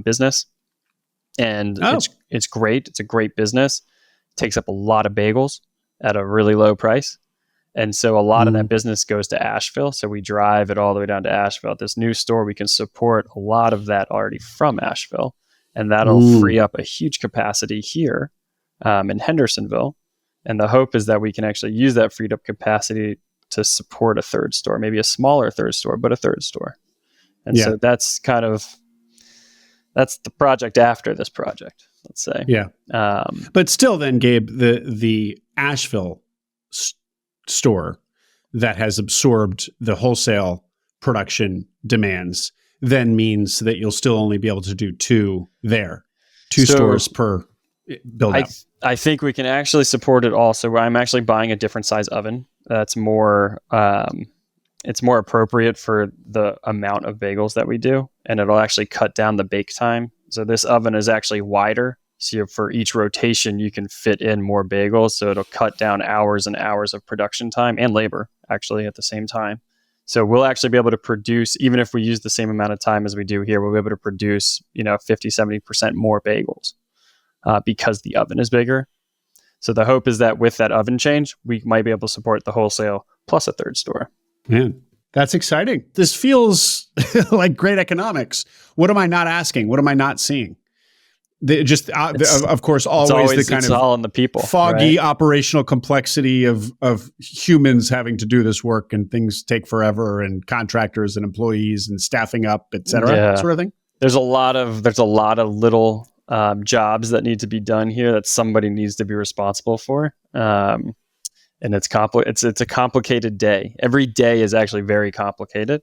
business, and it's great. It's a great business. It takes up a lot of bagels at a really low price. And so a lot of that business goes to Asheville. So we drive it all the way down to Asheville. At this new store, we can support a lot of that already from Asheville. And that'll free up a huge capacity here in Hendersonville. And the hope is that we can actually use that freed up capacity to support a third store, maybe a smaller third store, but a third store. And so that's the project after this project, let's say.
Yeah. But still then, Gabe, the Asheville store that has absorbed the wholesale production demands then means that you'll still only be able to do 2 stores per build out.
I think we can actually support it all. So I'm actually buying a different size oven that's more it's more appropriate for the amount of bagels that we do, and it'll actually cut down the bake time. So this oven is actually wider. So for each rotation, you can fit in more bagels. So it'll cut down hours and hours of production time and labor actually at the same time. So we'll actually be able to produce, even if we use the same amount of time as we do here, we'll be able to produce, 50, 70% more bagels because the oven is bigger. So the hope is that with that oven change, we might be able to support the wholesale plus a third store.
Man, that's exciting. This feels like great economics. What am I not asking? What am I not seeing? Of course, always the kind
of all in the people,
foggy operational complexity of humans having to do this work, and things take forever, and contractors and employees and staffing up, et cetera, sort of thing.
There's a lot of little jobs that need to be done here that somebody needs to be responsible for, and it's a complicated day. Every day is actually very complicated.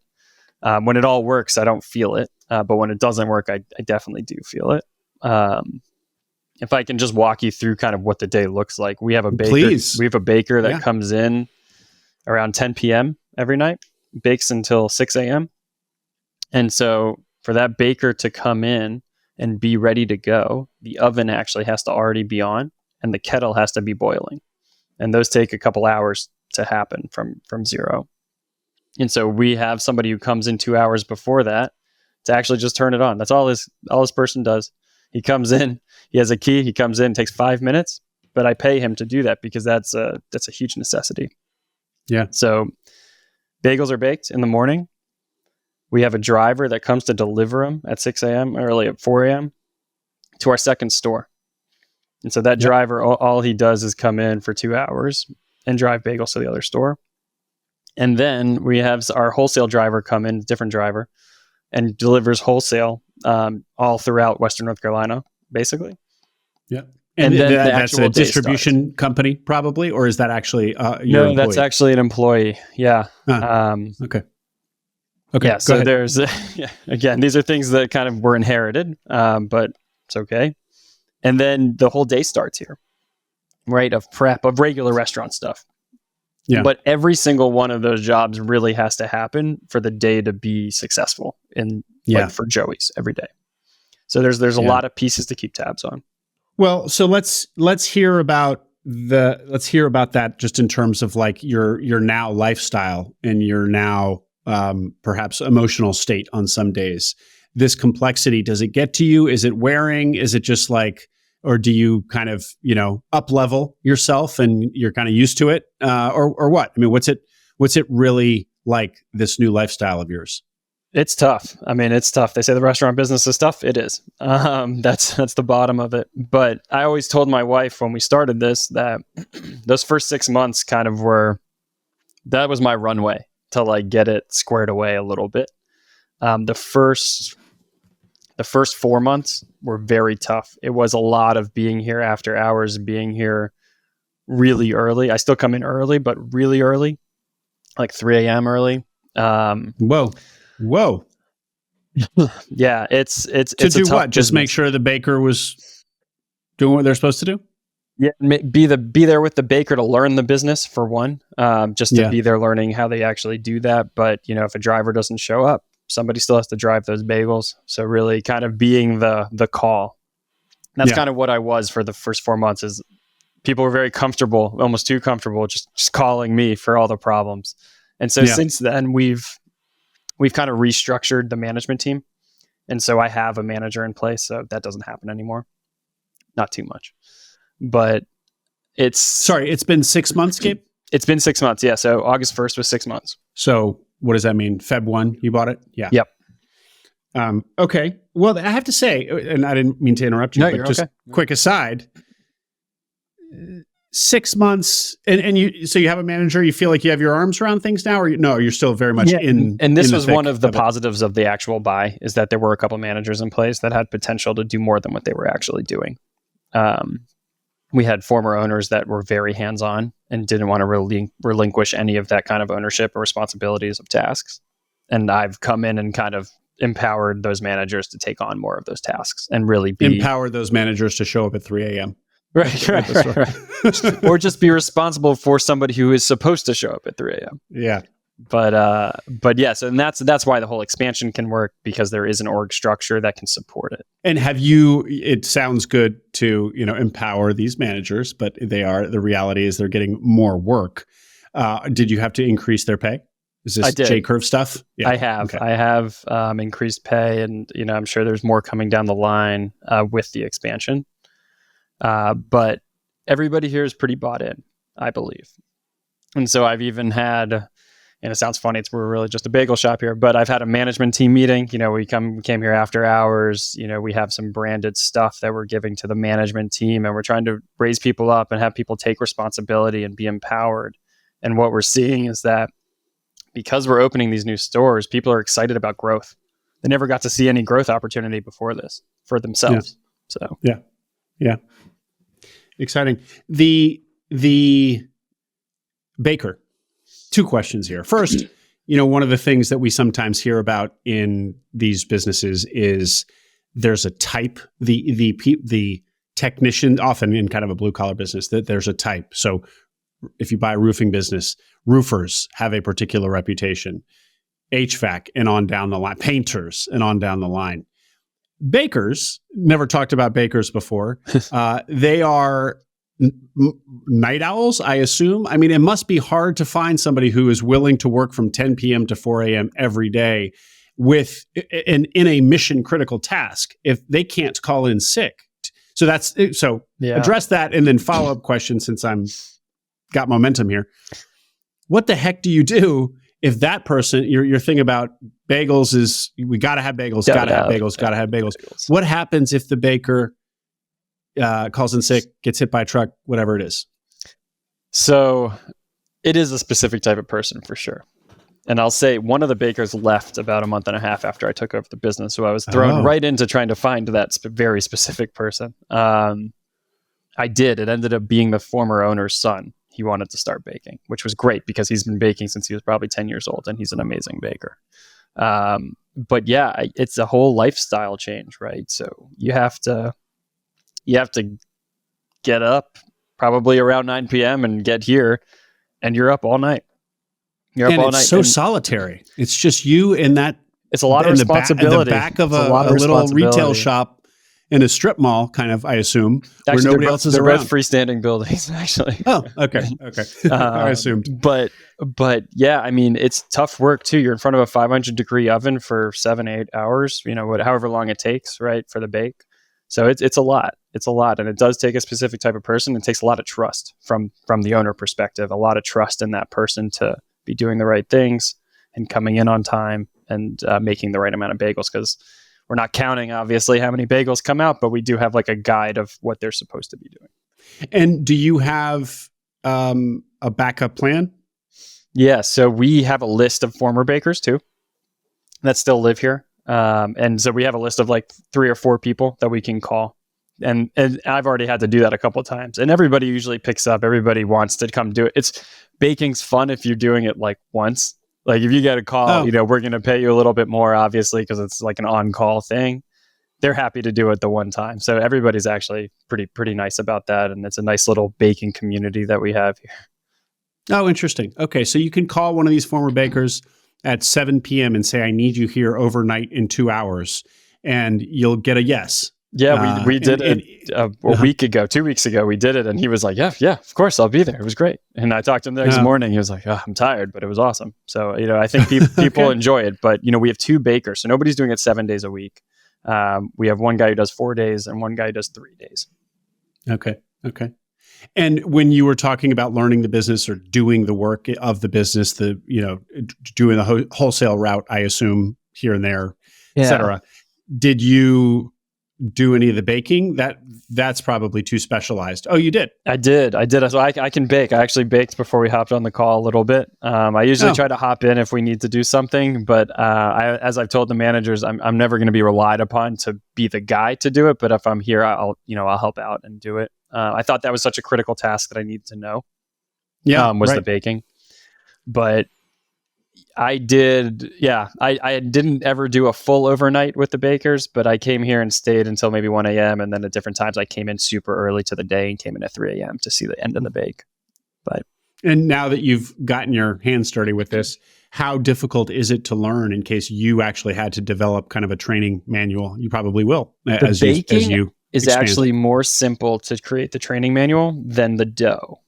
When it all works, I don't feel it, but when it doesn't work, I definitely do feel it. If I can just walk you through kind of what the day looks like. We have a baker.
Please.
We have a baker that comes in around 10 p.m. every night, bakes until 6 a.m. And so for that baker to come in and be ready to go, the oven actually has to already be on and the kettle has to be boiling. And those take a couple hours to happen from zero. And so we have somebody who comes in 2 hours before that to actually just turn it on. That's all this person does. He comes in, he has a key, he comes in, takes 5 minutes, but I pay him to do that because that's a huge necessity.
Yeah.
So bagels are baked in the morning. We have a driver that comes to deliver them at 6 a.m., early at 4 a.m. to our second store. And so that driver, all he does is come in for 2 hours and drive bagels to the other store. And then we have our wholesale driver come in, different driver, and delivers wholesale all throughout Western North Carolina, basically.
Yeah.
And then
that's a distribution company, probably, or is that actually your employee?
That's actually an employee. Yeah.
Okay.
Yeah. So there's, again, these are things that kind of were inherited, but it's okay. And then the whole day starts here, right? Of prep, of regular restaurant stuff. Yeah. But every single one of those jobs really has to happen for the day to be successful like for Joey's every day. So there's a lot of pieces to keep tabs on.
Well, so let's hear about that just in terms of like your now lifestyle and your now perhaps emotional state on some days. This complexity, does it get to you? Is it wearing? Is it just like, or do you kind of, up level yourself and you're kind of used to it? Or what? I mean, what's it really like, this new lifestyle of yours?
It's tough. I mean, it's tough. They say the restaurant business is tough. It is. That's the bottom of it. But I always told my wife when we started this that those first 6 months kind of that was my runway to like get it squared away a little bit. The first 4 months were very tough. It was a lot of being here after hours, being here really early. I still come in early, but really early, like 3 a.m. early.
Whoa.
Yeah, it's
to do what? Just make sure the baker was doing what they're supposed to do?
Yeah, be there with the baker to learn the business for one, just to be there learning how they actually do that. But if a driver doesn't show up, somebody still has to drive those bagels. So really kind of being the call. That's kind of what I was for the first 4 months. Is people were very comfortable, almost too comfortable, just calling me for all the problems. And so since then, we've kind of restructured the management team. And so I have a manager in place, so that doesn't happen anymore. Not too much. But it's
been 6 months, Gabe?
It's been 6 months, yeah. So August 1st was 6 months.
So what does that mean? Feb 1, you bought it? Yeah.
Yep.
Okay. Well, I have to say, and I didn't mean to interrupt you, but just quick aside, 6 months, and you have a manager, you feel like you have your arms around things now, or you're still very much in.
And this was one of the positives of the actual buy, is that there were a couple of managers in place that had potential to do more than what they were actually doing. We had former owners that were very hands-on and didn't want to relinquish any of that kind of ownership or responsibilities of tasks. And I've come in and kind of empowered those managers to take on more of those tasks and really
empowered those managers to show up at 3 a.m.
Right. Or just be responsible for somebody who is supposed to show up at 3 a.m.
Yeah.
But yes, and that's why the whole expansion can work, because there is an org structure that can support it.
And it sounds good to, empower these managers, but the reality is they're getting more work. Did you have to increase their pay? Is this J-curve stuff?
Yeah. I have. Okay. I have increased pay, and I'm sure there's more coming down the line with the expansion. But everybody here is pretty bought in, I believe. And so I've even had, and it sounds funny, we're really just a bagel shop here, but I've had a management team meeting. We came here after hours. We have some branded stuff that we're giving to the management team, and we're trying to raise people up and have people take responsibility and be empowered. And what we're seeing is that because we're opening these new stores, people are excited about growth. They never got to see any growth opportunity before this for themselves. Yeah. So
yeah. Exciting. The baker. 2 questions here. First, one of the things that we sometimes hear about in these businesses is there's a type. The technician, often in kind of a blue collar business, that there's a type. So if you buy a roofing business, roofers have a particular reputation. HVAC and on down the line, painters and on down the line. Bakers, never talked about bakers before. They are night owls, I assume. I mean, it must be hard to find somebody who is willing to work from 10 p.m. to 4 a.m. every day in a mission critical task if they can't call in sick. So address that, and then follow up question, since I'm got momentum here. What the heck do you do if that person, your thing about bagels is we got to have bagels, got to have bagels. What happens if the baker calls in sick, gets hit by a truck, whatever it is?
So it is a specific type of person for sure. And I'll say one of the bakers left about a month and a half after I took over the business. So I was thrown right into trying to find that very specific person. I did. It ended up being the former owner's son. He wanted to start baking, which was great because he's been baking since he was probably 10 years old, and he's an amazing baker. But yeah, it's a whole lifestyle change, right? So you have to get up probably around 9 p.m. and get here, and you're up all night.
It's so solitary. It's just you in that.
It's a lot of responsibility.
In the back of a little retail shop in a strip mall, kind of, I assume,
actually,
where nobody else is around.
They're both freestanding buildings, actually.
Oh, okay. I assumed.
But yeah, I mean, it's tough work too. You're in front of a 500-degree oven for 7-8 hours. However long it takes, right, for the bake. So it's a lot. It's a lot, and it does take a specific type of person. It takes a lot of trust from the owner perspective. A lot of trust in that person to be doing the right things and coming in on time and making the right amount of bagels, because we're not counting, obviously, how many bagels come out, but we do have like a guide of what they're supposed to be doing.
And do you have a backup plan?
Yeah, so we have a list of former bakers too that still live here. And so we have a list of like 3 or 4 people that we can call. And I've already had to do that a couple of times. And everybody usually picks up. Everybody wants to come do it. Baking's fun if you're doing it like once. Like if you get a call, we're going to pay you a little bit more, obviously, because it's like an on-call thing. They're happy to do it the one time. So everybody's actually pretty nice about that. And it's a nice little baking community that we have here.
Oh, interesting. Okay. So you can call one of these former bakers. at 7 p.m. and say, I need you here overnight in 2 hours, and you'll get a yes.
Yeah, we did it a week ago, 2 weeks ago. We did it, and he was like, "Yeah, of course, I'll be there." It was great. And I talked to him the next morning. He was like, "I'm tired, but it was awesome." So I think people enjoy it. But we have 2 bakers, so nobody's doing it 7 days a week. We have one guy who does 4 days, and one guy who does 3 days.
Okay. And when you were talking about learning the business or doing the work of the business, doing the wholesale route, I assume here and there, et cetera, did you do any of the baking? That's probably too specialized. Oh, you did? I
did. So I can bake. I actually baked before we hopped on the call a little bit. I usually try to hop in if we need to do something, but as I've told the managers, I'm never going to be relied upon to be the guy to do it. But if I'm here, I'll help out and do it. I thought that was such a critical task that I needed to know. The baking. But I did. Yeah, I didn't ever do a full overnight with the bakers, but I came here and stayed until maybe 1 a.m. And then at different times I came in super early to the day and came in at 3 a.m. to see the end of the bake.
And now that you've gotten your hands dirty with this, how difficult is it to learn in case you actually had to develop kind of a training manual? You probably will.
As you is actually more simple to create the training manual than the dough.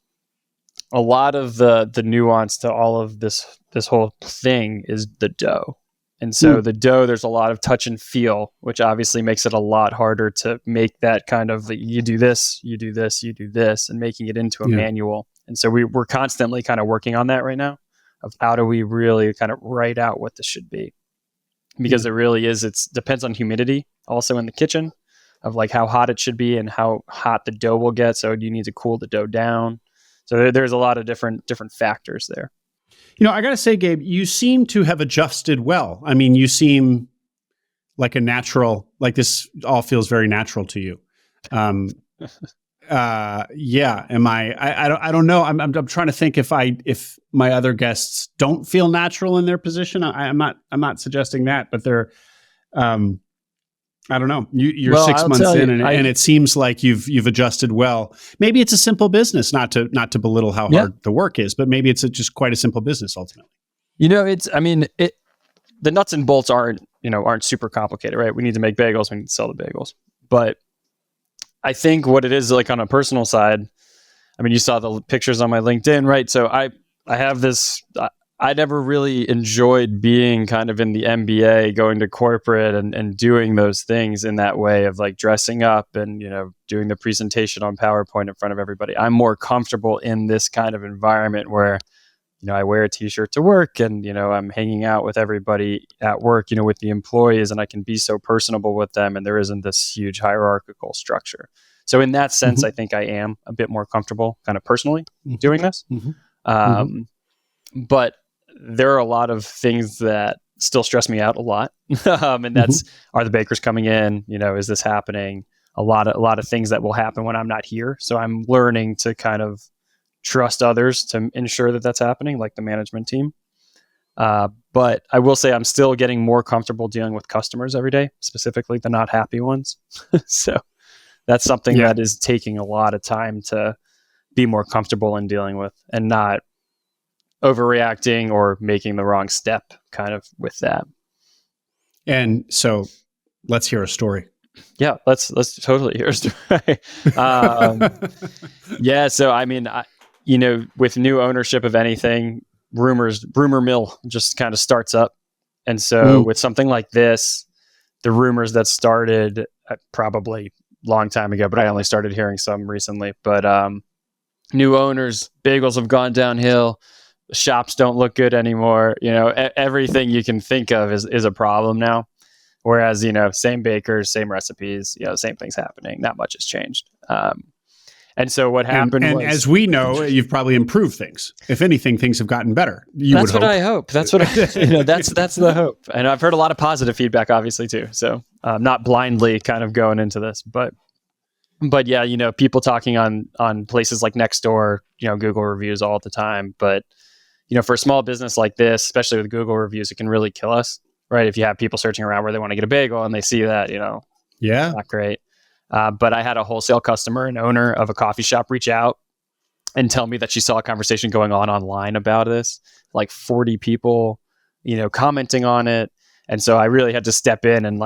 A lot of the nuance to all of this whole thing is the dough. And so the dough, there's a lot of touch and feel, which obviously makes it a lot harder to make that kind of, you do this, you do this, you do this, and making it into a manual. And so we're constantly kind of working on that right now, of how do we really kind of write out what this should be. Because it really is, it depends on humidity also in the kitchen, of like how hot it should be and how hot the dough will get. So you need to cool the dough down. So there's a lot of different factors there.
I got to say, Gabe, you seem to have adjusted well. I mean, you seem like a natural, like this all feels very natural to you. Am I don't know. I'm trying to think if my other guests don't feel natural in their position. I'm not suggesting that, but they're, I don't know. You're 6 months in, and it seems like you've adjusted well. Maybe it's a simple business, not to belittle how hard the work is, but maybe it's just quite a simple business ultimately.
The nuts and bolts aren't super complicated, right? We need to make bagels. We need to sell the bagels. But I think what it is, like on a personal side, you saw the pictures on my LinkedIn, right? So I have this. I never really enjoyed being kind of in the MBA, going to corporate and doing those things in that way of like dressing up and, doing the presentation on PowerPoint in front of everybody. I'm more comfortable in this kind of environment where, I wear a t-shirt to work and, I'm hanging out with everybody at work, with the employees, and I can be so personable with them. And there isn't this huge hierarchical structure. So in that sense, I think I am a bit more comfortable kind of personally doing this. But there are a lot of things that still stress me out a lot. And that's, are the bakers coming in? Is this happening? A lot of things that will happen when I'm not here. So I'm learning to kind of trust others to ensure that that's happening, like the management team. But I will say I'm still getting more comfortable dealing with customers every day, specifically the not happy ones. So that's something that is taking a lot of time to be more comfortable in dealing with and not overreacting or making the wrong step kind of with that. And
so let's hear a story.
Yeah, let's totally hear a story. So with new ownership of anything, rumor mill just kind of starts up. And so with something like this, the rumors that started probably long time ago, but I only started hearing some recently, but new owners, bagels have gone downhill. Shops don't look good anymore. Everything you can think of is a problem now. Whereas, same bakers, same recipes, same things happening. Not much has changed. And so what happened
was, as we know, you've probably improved things. If anything, things have gotten better.
That's what I hope. That's what that's the hope. And I've heard a lot of positive feedback, obviously too. So not blindly kind of going into this, but yeah, people talking on places like Nextdoor, Google reviews all the time. But for a small business like this, especially with Google reviews, it can really kill us, right? If you have people searching around where they want to get a bagel and they see that, not great. But I had a wholesale customer, an owner of a coffee shop, reach out and tell me that she saw a conversation going on online about this. Like 40 people commenting on it. And so I really had to step in and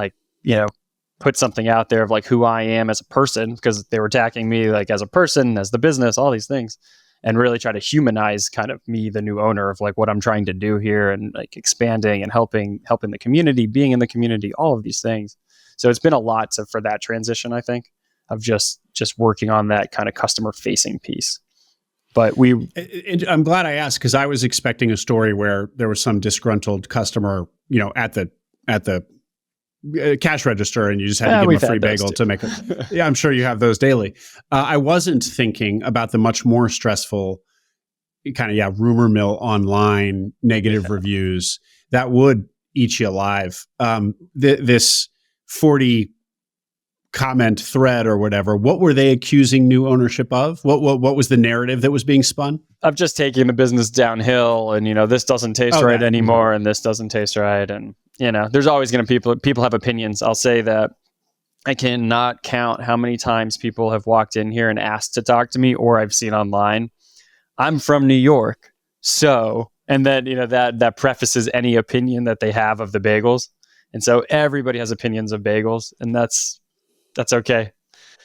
put something out there of like who I am as a person, because they were attacking me like as a person, as the business, all these things, and really try to humanize kind of me, the new owner, of like what I'm trying to do here, and like expanding and helping the community, being in the community, all of these things. So it's been a lot for that transition, I think, of just working on that kind of customer facing piece. But
I'm glad I asked, because I was expecting a story where there was some disgruntled customer, at the cash register, and you just had to give them a free bagel to make it. Yeah, I'm sure you have those daily. I wasn't thinking about the much more stressful kind of, rumor mill online, negative reviews that would eat you alive. This 40 comment thread or whatever, what were they accusing new ownership of? What was the narrative that was being spun?
Of just taking the business downhill, and this doesn't taste right anymore, and this doesn't taste right, and there's always going to people have opinions. I'll say that I cannot count how many times people have walked in here and asked to talk to me, or I've seen online, I'm from New York, so, and then that prefaces any opinion that they have of the bagels, and so everybody has opinions of bagels, and that's okay.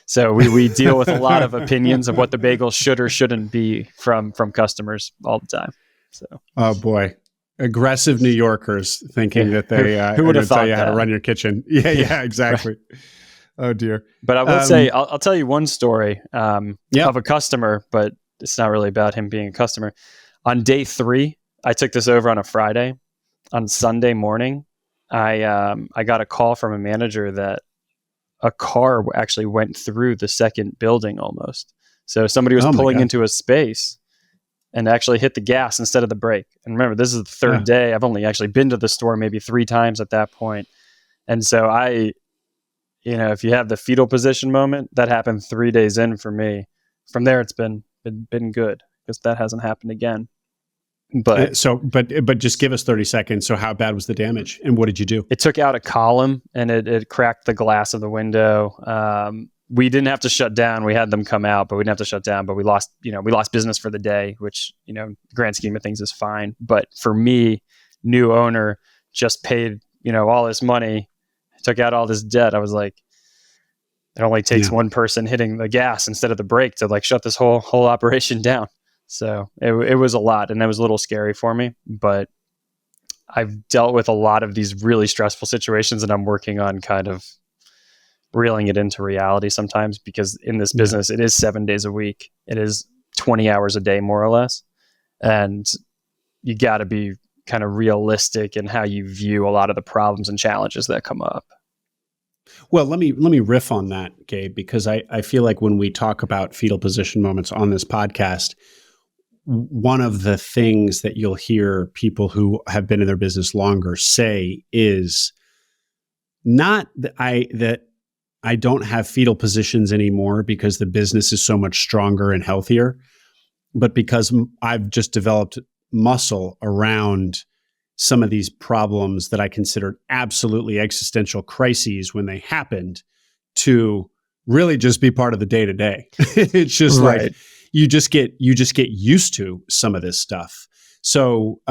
So we deal with a lot of opinions of what the bagel should or shouldn't be from customers all the time. So,
oh boy, aggressive New Yorkers thinking that they
who would have thought
tell you how to run your kitchen. Yeah, exactly. Right. Oh dear.
But I will say, I'll tell you one story of a customer, but it's not really about him being a customer. On day 3, I took this over on a Friday. On Sunday morning, I got a call from a manager that a car actually went through the second building almost. So somebody was pulling into a space and actually hit the gas instead of the brake. And remember, this is the third day. I've only actually been to the store maybe 3 times at that point. And so if you have the fetal position moment, that happened 3 days in for me. From there, it's been good, because that hasn't happened again. But
but just give us 30 seconds. So how bad was the damage, and what did you do?
It took out a column, and it cracked the glass of the window. We didn't have to shut down. We had them come out, but we didn't have to shut down. But we lost business for the day, which the grand scheme of things is fine. But for me, new owner, just paid all this money, took out all this debt. I was like, it only takes one person hitting the gas instead of the brake to like shut this whole operation down. So it was a lot, and that was a little scary for me, but I've dealt with a lot of these really stressful situations, and I'm working on kind of reeling it into reality sometimes, because in this business, it is 7 days a week. It is 20 hours a day, more or less. And you got to be kind of realistic in how you view a lot of the problems and challenges that come up.
Well, let me riff on that, Gabe, because I feel like when we talk about fetal position moments on this podcast, one of the things that you'll hear people who have been in their business longer say is not that I don't have fetal positions anymore because the business is so much stronger and healthier, but because I've just developed muscle around some of these problems that I considered absolutely existential crises when they happened to really just be part of the day to day. It's just
right.
Like you just get used to some of this stuff. So,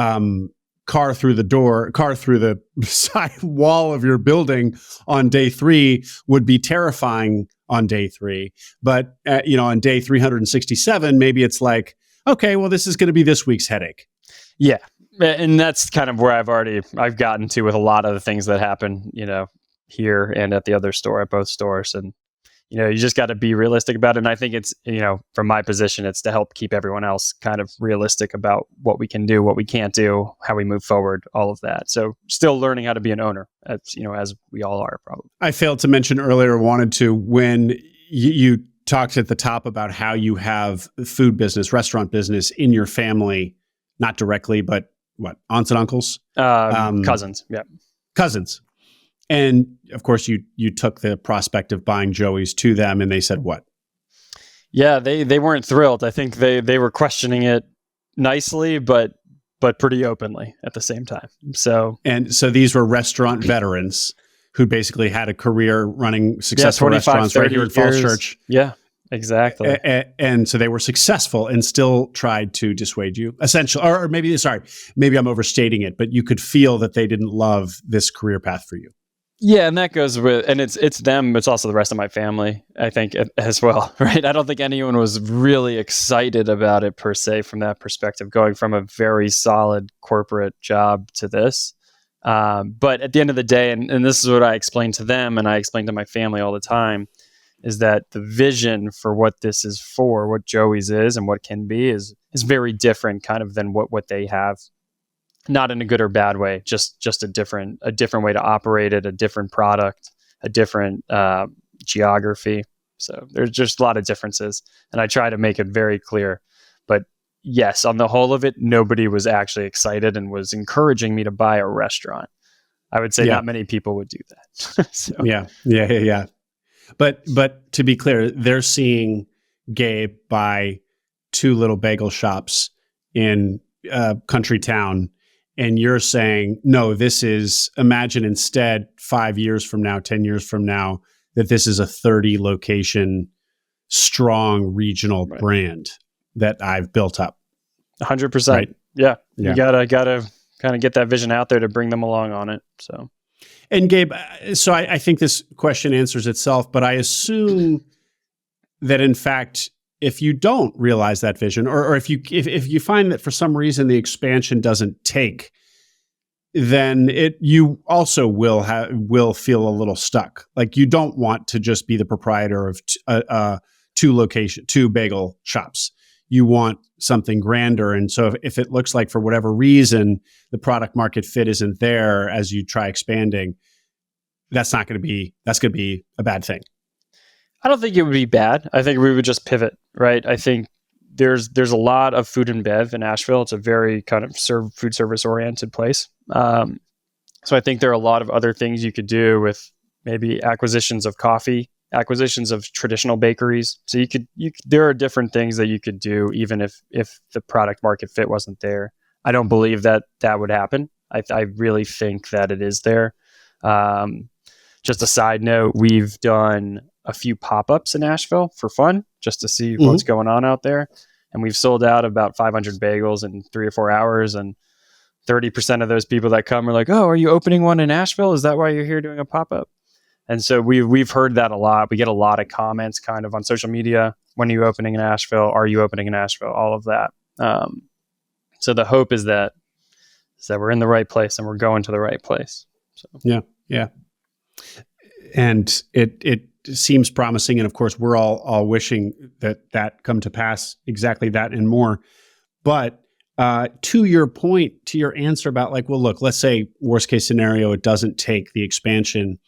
car through the side wall of your building on day 3 would be terrifying on day 3. But, on day 367, maybe it's like, okay, well, this is going to be this week's headache.
Yeah. And that's kind of where I've gotten to with a lot of the things that happen, here and at the other store, at both stores. And, you just got to be realistic about it. And I think it's, from my position, it's to help keep everyone else kind of realistic about what we can do, what we can't do, how we move forward, all of that. So still learning how to be an owner, as we all are probably. I
failed to mention earlier, wanted to, when you talked at the top about how you have food business, restaurant business in your family, not directly, but what, aunts and uncles?
Cousins. Yeah.
Cousins. And of course, you took the prospect of buying Joey's to them, and they said what?
Yeah, they weren't thrilled. I think they were questioning it nicely, but pretty openly at the same time. So
these were restaurant veterans who basically had a career running successful restaurants right here at Falls Church.
Yeah. Exactly.
And so they were successful and still tried to dissuade you, essentially. Or maybe, sorry, maybe I'm overstating it, but you could feel that they didn't love this career path for you.
Yeah, and that goes with, and it's them, it's also the rest of my family, I think, as well, right? I don't think anyone was really excited about it per se from that perspective, going from a very solid corporate job to this. But at the end of the day, and this is what I explain to them, and I explain to my family all the time, is that the vision for what this is for, what Joey's is and what can be, is very different kind of than what they have. Not in a good or bad way, just a different way to operate it, a different product, a different geography. So there's just a lot of differences, and I try to make it very clear. But yes, on the whole of it, nobody was actually excited and was encouraging me to buy a restaurant. I would say not many people would do that. So.
Yeah. But to be clear, they're seeing Gabe buy 2 little bagel shops in country town. And you're saying, no, this is, imagine instead 5 years from now, 10 years from now, that this is a 30 location, strong regional brand that I've built up.
100%. Right? Yeah. You gotta kind of get that vision out there to bring them along on it. So,
and Gabe, so I think this question answers itself, but I assume that in fact, if you don't realize that vision, or if you find that for some reason the expansion doesn't take, then you also will feel a little stuck. Like you don't want to just be the proprietor of 2 bagel shops. You want something grander, and so if it looks like for whatever reason the product market fit isn't there as you try expanding, that's going to be a bad thing.
I don't think it would be bad. I think we would just pivot, right? I think there's a lot of food and bev in Asheville. It's a very kind of food service oriented place. So I think there are a lot of other things you could do with maybe acquisitions of coffee, acquisitions of traditional bakeries. So there are different things that you could do even if the product market fit wasn't there. I don't believe that would happen. I really think that it is there. Just a side note, we've done a few pop-ups in Asheville for fun, just to see what's going on out there. And we've sold out about 500 bagels in 3 or 4 hours. And 30% of those people that come are like, oh, are you opening one in Asheville? Is that why you're here doing a pop-up? And so we've heard that a lot. We get a lot of comments kind of on social media. When are you opening in Asheville? Are you opening in Asheville? All of that. So the hope is that we're in the right place and we're going to the right place. So.
Yeah. And it seems promising. And of course, we're all wishing that come to pass, exactly that and more. But to your point, to your answer about like, well, look, let's say worst case scenario, it doesn't take the expansion.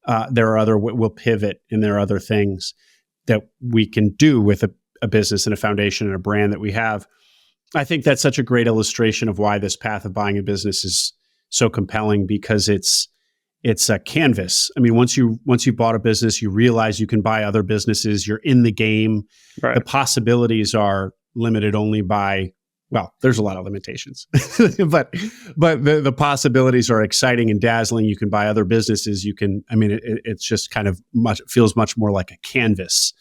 We'll pivot, and there are other things that we can do with a business and a foundation and a brand that we have. I think that's such a great illustration of why this path of buying a business is so compelling, because it's a canvas. I mean, once you bought a business, you realize you can buy other businesses. You're in the game. Right. The possibilities are limited only by, well, there's a lot of limitations, but the possibilities are exciting and dazzling. You can buy other businesses. It's just kind of feels much more like a canvas.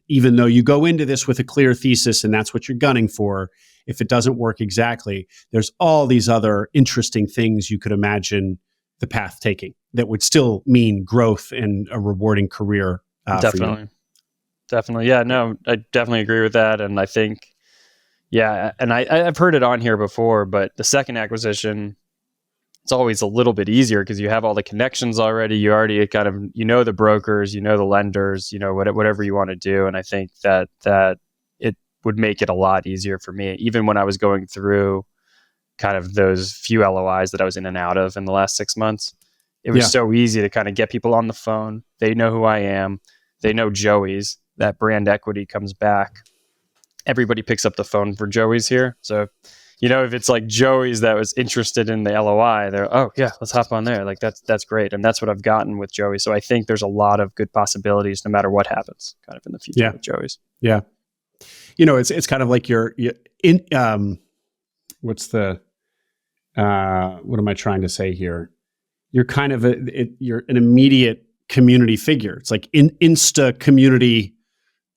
Even though you go into this with a clear thesis and that's what you're gunning for, if it doesn't work exactly, there's all these other interesting things you could imagine the path taking that would still mean growth and a rewarding career.
Definitely. Yeah, no, I definitely agree with that. And I think, and I've heard it on here before, but the second acquisition, it's always a little bit easier because you have all the connections already. You already kind of, the brokers, the lenders, whatever you want to do. And I think that it would make it a lot easier for me, even when I was going through kind of those few LOIs that I was in and out of in the last 6 months. It was so easy to kind of get people on the phone. They know who I am. They know Joey's. That brand equity comes back. Everybody picks up the phone for Joey's here. So, if it's like Joey's that was interested in the LOI, they're, oh yeah, let's hop on there. Like that's great. And that's what I've gotten with Joey. So I think there's a lot of good possibilities no matter what happens kind of in the future with Joey's. Yeah.
It's kind of like what am I trying to say here? You're kind of you're an immediate community figure. It's like Insta community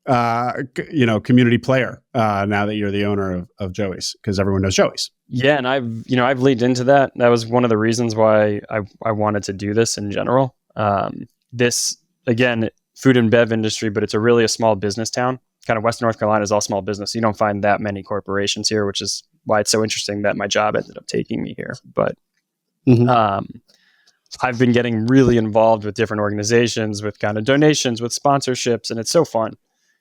community player now that you're the owner of Joey's, because everyone knows Joey's.
Yeah, and I've leaned into that. That was one of the reasons why I wanted to do this in general. This, again, food and bev industry, but it's really a small business town. Kind of Western North Carolina is all small business. You don't find that many corporations here, which is why it's so interesting that my job ended up taking me here. But I've been getting really involved with different organizations, with kind of donations, with sponsorships, and it's so fun.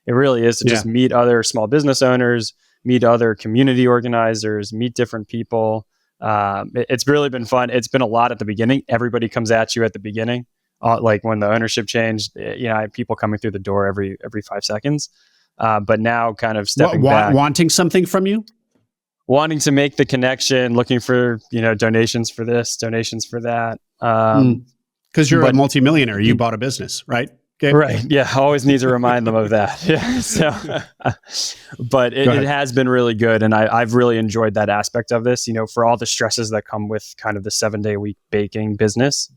It really is to just meet other small business owners, meet other community organizers, meet different people. It's really been fun. It's been a lot at the beginning. Everybody comes at you at the beginning. Like when the ownership changed, I have people coming through the door every 5 seconds. But now kind of stepping back.
Wanting something from you?
Wanting to make the connection, looking for, donations for this, donations for that.
Because you're a multimillionaire. You bought a business, right? Gabe?
Right. Yeah. I always need to remind them of that. Yeah. So, but it has been really good. And I've really enjoyed that aspect of this, for all the stresses that come with kind of the 7-day-a-week baking business.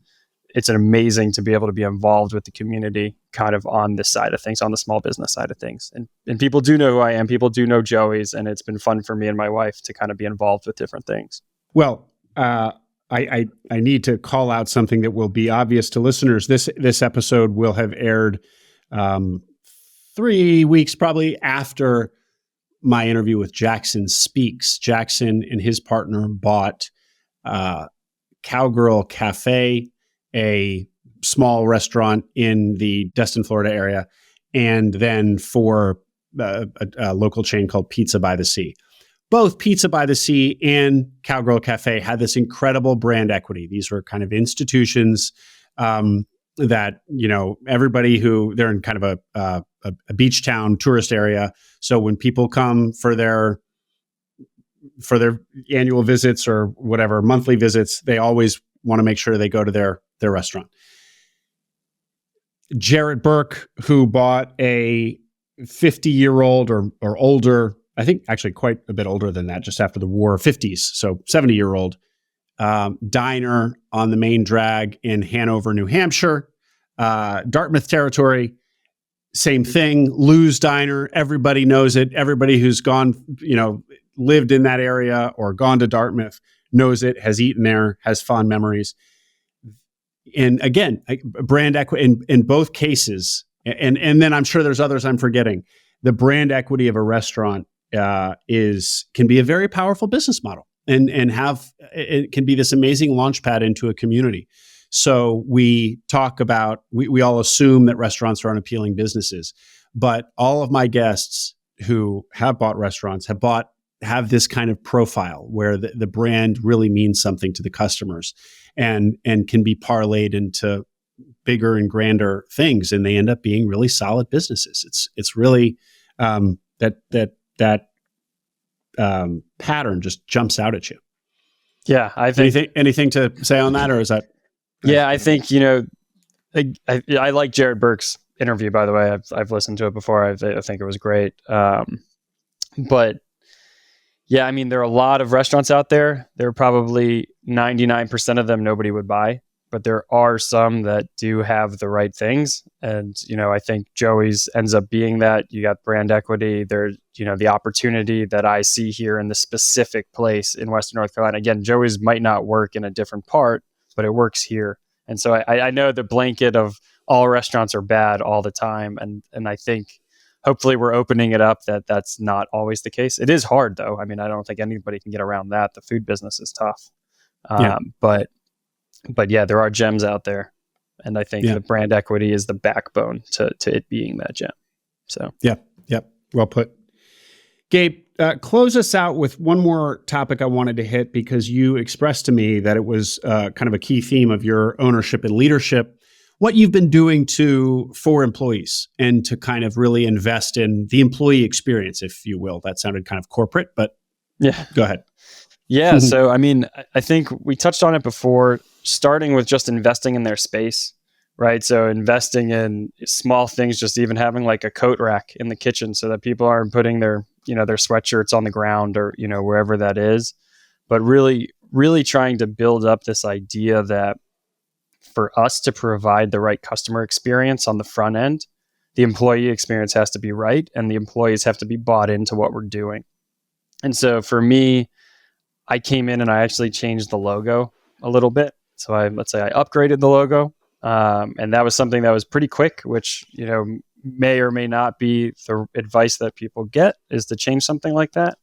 It's amazing to be able to be involved with the community kind of on this side of things, on the small business side of things. And people do know who I am. People do know Joey's. And it's been fun for me and my wife to kind of be involved with different things.
Well, I need to call out something that will be obvious to listeners. This episode will have aired 3 weeks probably after my interview with Jackson Speaks. Jackson and his partner bought Cowgirl Cafe, a small restaurant in the Destin, Florida area, and then for a local chain called Pizza by the Sea. Both Pizza by the Sea and Cowgirl Cafe had this incredible brand equity. These were kind of institutions that, everybody they're in kind of a beach town tourist area. So when people come for their annual visits or whatever, monthly visits, they always want to make sure they go to their restaurant. Jared Burke, who bought a 50-year-old or older, I think actually quite a bit older than that, just after the war, 50s, so 70-year-old diner on the main drag in Hanover, New Hampshire, Dartmouth territory, same thing, Lou's Diner, everybody knows it. Everybody who's gone, lived in that area or gone to Dartmouth knows it, has eaten there, has fond memories. And again, brand equity in both cases, and then I'm sure there's others I'm forgetting. The brand equity of a restaurant can be a very powerful business model, and it can be this amazing launchpad into a community. So we talk about we all assume that restaurants are unappealing businesses, but all of my guests who have bought restaurants have this kind of profile where the brand really means something to the customers and can be parlayed into bigger and grander things. And they end up being really solid businesses. It's really that pattern just jumps out at you.
Yeah. I think
anything to say on that, or is that?
Yeah, I think, I like Jared Burke's interview, by the way. I've listened to it before. I think it was great. But yeah, I mean, there are a lot of restaurants out there. There are probably 99% of them nobody would buy, but there are some that do have the right things. And, I think Joey's ends up being that. You got brand equity. There's, the opportunity that I see here in the specific place in Western North Carolina. Again, Joey's might not work in a different part, but it works here. And so I know the blanket of all restaurants are bad all the time. And I think hopefully we're opening it up that that's not always the case. It is hard though. I mean, I don't think anybody can get around that. The food business is tough. But yeah, there are gems out there. And I think the brand equity is the backbone to it being that gem. So
Yep. Well put. Gabe, close us out with one more topic I wanted to hit, because you expressed to me that it was kind of a key theme of your ownership and leadership, what you've been doing for employees and to kind of really invest in the employee experience, if you will. That sounded kind of corporate, but
yeah,
go ahead.
Yeah. So, I mean, I think we touched on it before, starting with just investing in their space, right? So investing in small things, just even having like a coat rack in the kitchen so that people aren't putting their sweatshirts on the ground or, wherever that is, but really, really trying to build up this idea that for us to provide the right customer experience on the front end, the employee experience has to be right, and the employees have to be bought into what we're doing. And so for me, I came in and I actually changed the logo a little bit. So let's say I upgraded the logo, and that was something that was pretty quick, which, may or may not be the advice that people get, is to change something like that.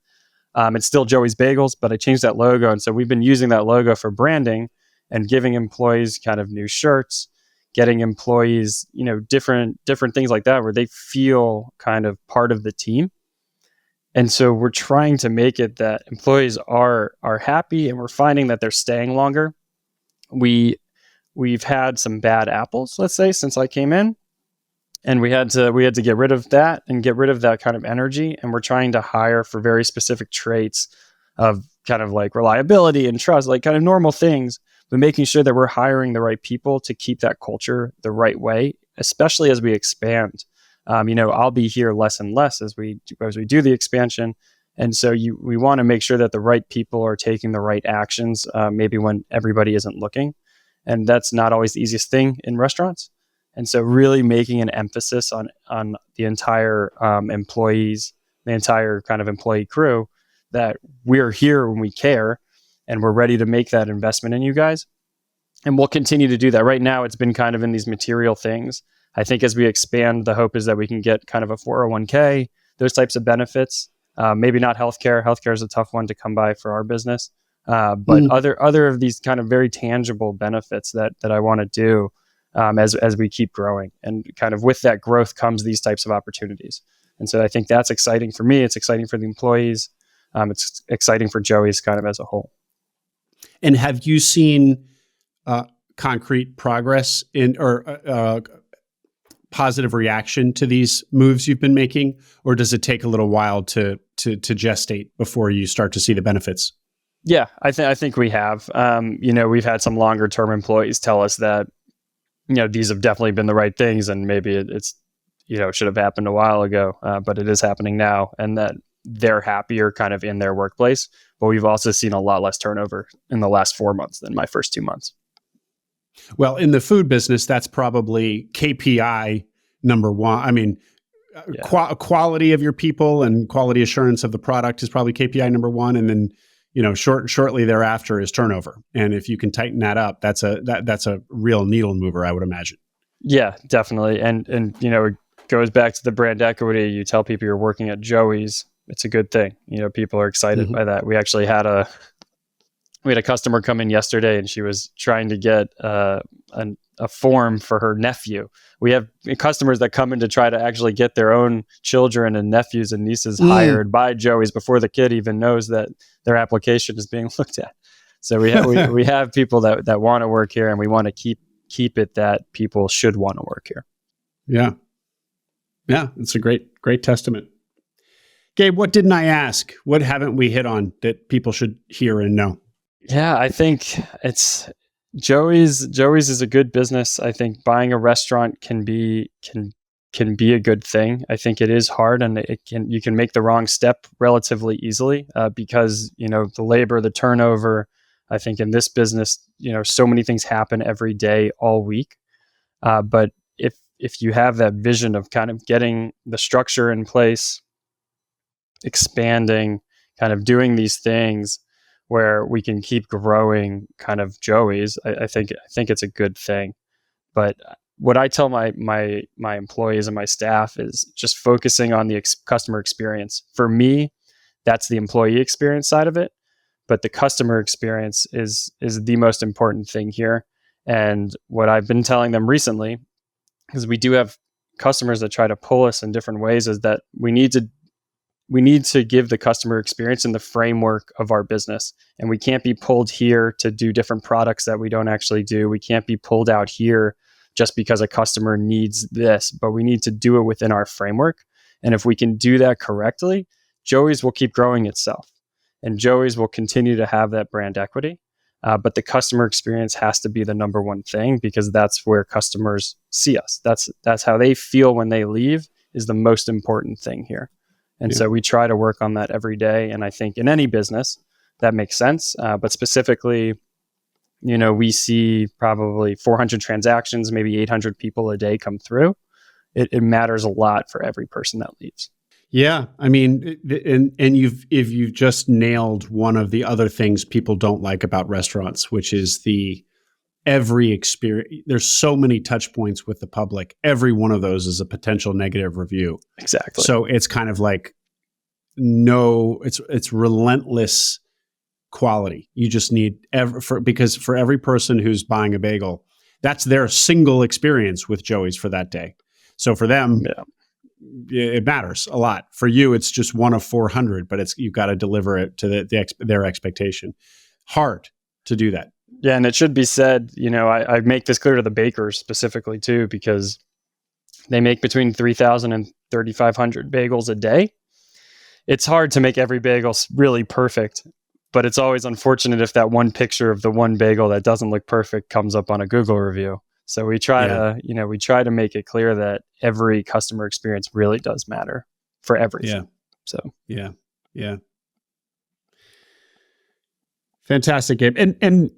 It's still Joey's Bagels, but I changed that logo. And so we've been using that logo for branding and giving employees kind of new shirts, getting employees, different things like that, where they feel kind of part of the team. And so we're trying to make it that employees are happy, and we're finding that they're staying longer. We've had some bad apples, let's say, since I came in, and we had to get rid of that and get rid of that kind of energy. And we're trying to hire for very specific traits of kind of like reliability and trust, like kind of normal things, but making sure that we're hiring the right people to keep that culture the right way, especially as we expand. I'll be here less and less as we do the expansion. And so we want to make sure that the right people are taking the right actions, maybe when everybody isn't looking. And that's not always the easiest thing in restaurants. And so really making an emphasis on the entire employees, the entire kind of employee crew, that we're here when we care and we're ready to make that investment in you guys. And we'll continue to do that. Right now, it's been kind of in these material things. I think as we expand, the hope is that we can get kind of a 401k, those types of benefits. Maybe not healthcare. Healthcare is a tough one to come by for our business. But other of these kind of very tangible benefits that I want to do as we keep growing. And kind of with that growth comes these types of opportunities. And so I think that's exciting for me. It's exciting for the employees. It's exciting for Joey's kind of as a whole.
And have you seen concrete progress or positive reaction to these moves you've been making, or does it take a little while to gestate before you start to see the benefits?
Yeah, I think we have. We've had some longer term employees tell us that these have definitely been the right things, and maybe it's it should have happened a while ago, but it is happening now, and that they're happier kind of in their workplace. But we've also seen a lot less turnover in the last 4 months than my first 2 months.
Well, in the food business, that's probably KPI number one. I mean, quality of your people and quality assurance of the product is probably KPI number one, and then shortly thereafter is turnover. And if you can tighten that up, that's a real needle mover, I would imagine.
Yeah, definitely. And it goes back to the brand equity. You tell people you're working at Joey's, it's a good thing. People are excited by that. We actually had a customer come in yesterday, and she was trying to get a form for her nephew. We have customers that come in to try to actually get their own children and nephews and nieces hired by Joey's before the kid even knows that their application is being looked at. So we have people that want to work here, and we want to keep it that people should want to work here.
Yeah, it's a great testament. Gabe, what didn't I ask? What haven't we hit on that people should hear and know?
Yeah, I think it's Joey's is a good business. I think buying a restaurant can be a good thing. I think it is hard, and you can make the wrong step relatively easily because the labor, the turnover. I think in this business, so many things happen every day, all week. But if you have that vision of kind of getting the structure in place, expanding, kind of doing these things where we can keep growing kind of Joey's, I think it's a good thing. But what I tell my employees and my staff is just focusing on the customer experience. For me, that's the employee experience side of it, but the customer experience is the most important thing here. And what I've been telling them recently, because we do have customers that try to pull us in different ways, is that we need to give the customer experience in the framework of our business. And we can't be pulled here to do different products that we don't actually do. We can't be pulled out here just because a customer needs this, but we need to do it within our framework. And if we can do that correctly, Joey's will keep growing itself, and Joey's will continue to have that brand equity. But the customer experience has to be the number one thing, because that's where customers see us. That's how they feel when they leave, is the most important thing here. And so we try to work on that every day. And I think in any business that makes sense. But specifically, we see probably 400 transactions, maybe 800 people a day come through. it matters a lot for every person that leaves.
Yeah, I mean, and you've just nailed one of the other things people don't like about restaurants, which is every experience. There's so many touch points with the public. Every one of those is a potential negative review.
Exactly.
So it's kind of like it's relentless quality. You just need because for every person who's buying a bagel, that's their single experience with Joey's for that day. So for them, it matters a lot. For you, it's just one of 400, but you've got to deliver it to their expectation. Hard to do that.
Yeah, and it should be said, I make this clear to the bakers specifically too, because they make between 3,000 and 3,500 bagels a day. It's hard to make every bagel really perfect, but it's always unfortunate if that one picture of the one bagel that doesn't look perfect comes up on a Google review. So we try to make it clear that every customer experience really does matter for everything.
Yeah.
So
yeah. Fantastic, Gabe. And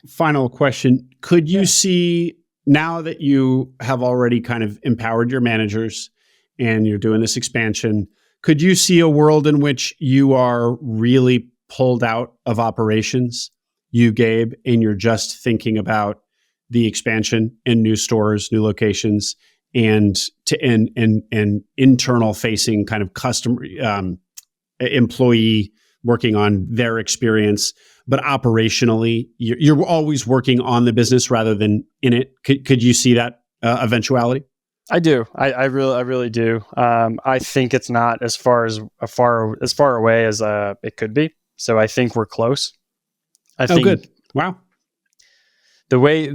final question: could you see, now that you have already kind of empowered your managers and you're doing this expansion, could you see a world in which you are really pulled out of operations, you, Gabe, and you're just thinking about the expansion in new stores, new locations, and internal facing kind of customer employee working on their experience, but operationally you're always working on the business rather than in it? Could you see that eventuality?
I do. I really do. I think it's not as far away as it could be. So I think we're close. I think
good. Wow.
The way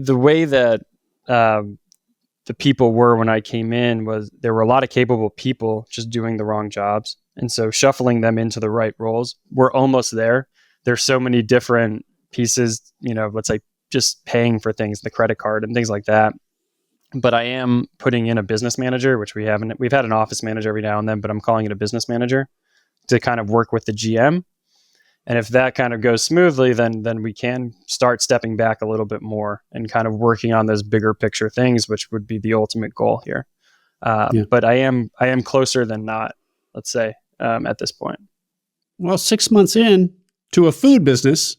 that the people were when I came in was there were a lot of capable people just doing the wrong jobs. And so shuffling them into the right roles, we're almost there. There's so many different pieces, let's say just paying for things, the credit card and things like that. But I am putting in a business manager, which we've had an office manager every now and then, but I'm calling it a business manager to kind of work with the GM. And if that kind of goes smoothly, then we can start stepping back a little bit more and kind of working on those bigger picture things, which would be the ultimate goal here. But I am closer than not, let's say, at this point.
Well, 6 months in to a food business,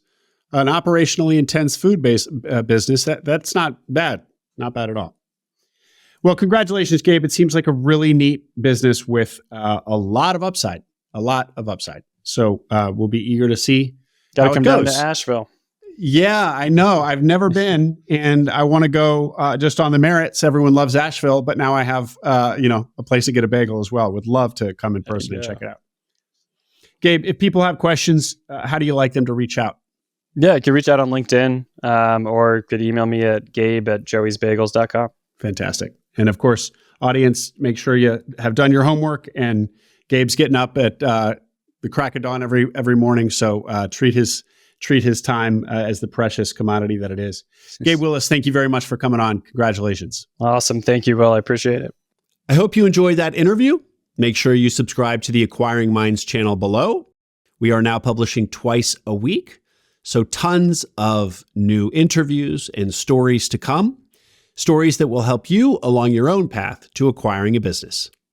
an operationally intense food-based business, that's not bad. Not bad at all. Well, congratulations, Gabe. It seems like a really neat business with a lot of upside. So we'll be eager to see
how it goes. Got to come down to Asheville.
Yeah, I know. I've never been, and I want to go just on the merits. Everyone loves Asheville, but now I have a place to get a bagel as well. Would love to come in person and check it out. Gabe, if people have questions, how do you like them to reach out?
Yeah, you can reach out on LinkedIn or you could email me at gabe@joeysbagels.com.
Fantastic. And of course, audience, make sure you have done your homework. And Gabe's getting up at the crack of dawn every morning. So treat his time as the precious commodity that it is. Gabe Willis, thank you very much for coming on. Congratulations.
Awesome. Thank you, Will. I appreciate it.
I hope you enjoyed that interview. Make sure you subscribe to the Acquiring Minds channel below. We are now publishing twice a week, so tons of new interviews and stories to come. Stories that will help you along your own path to acquiring a business.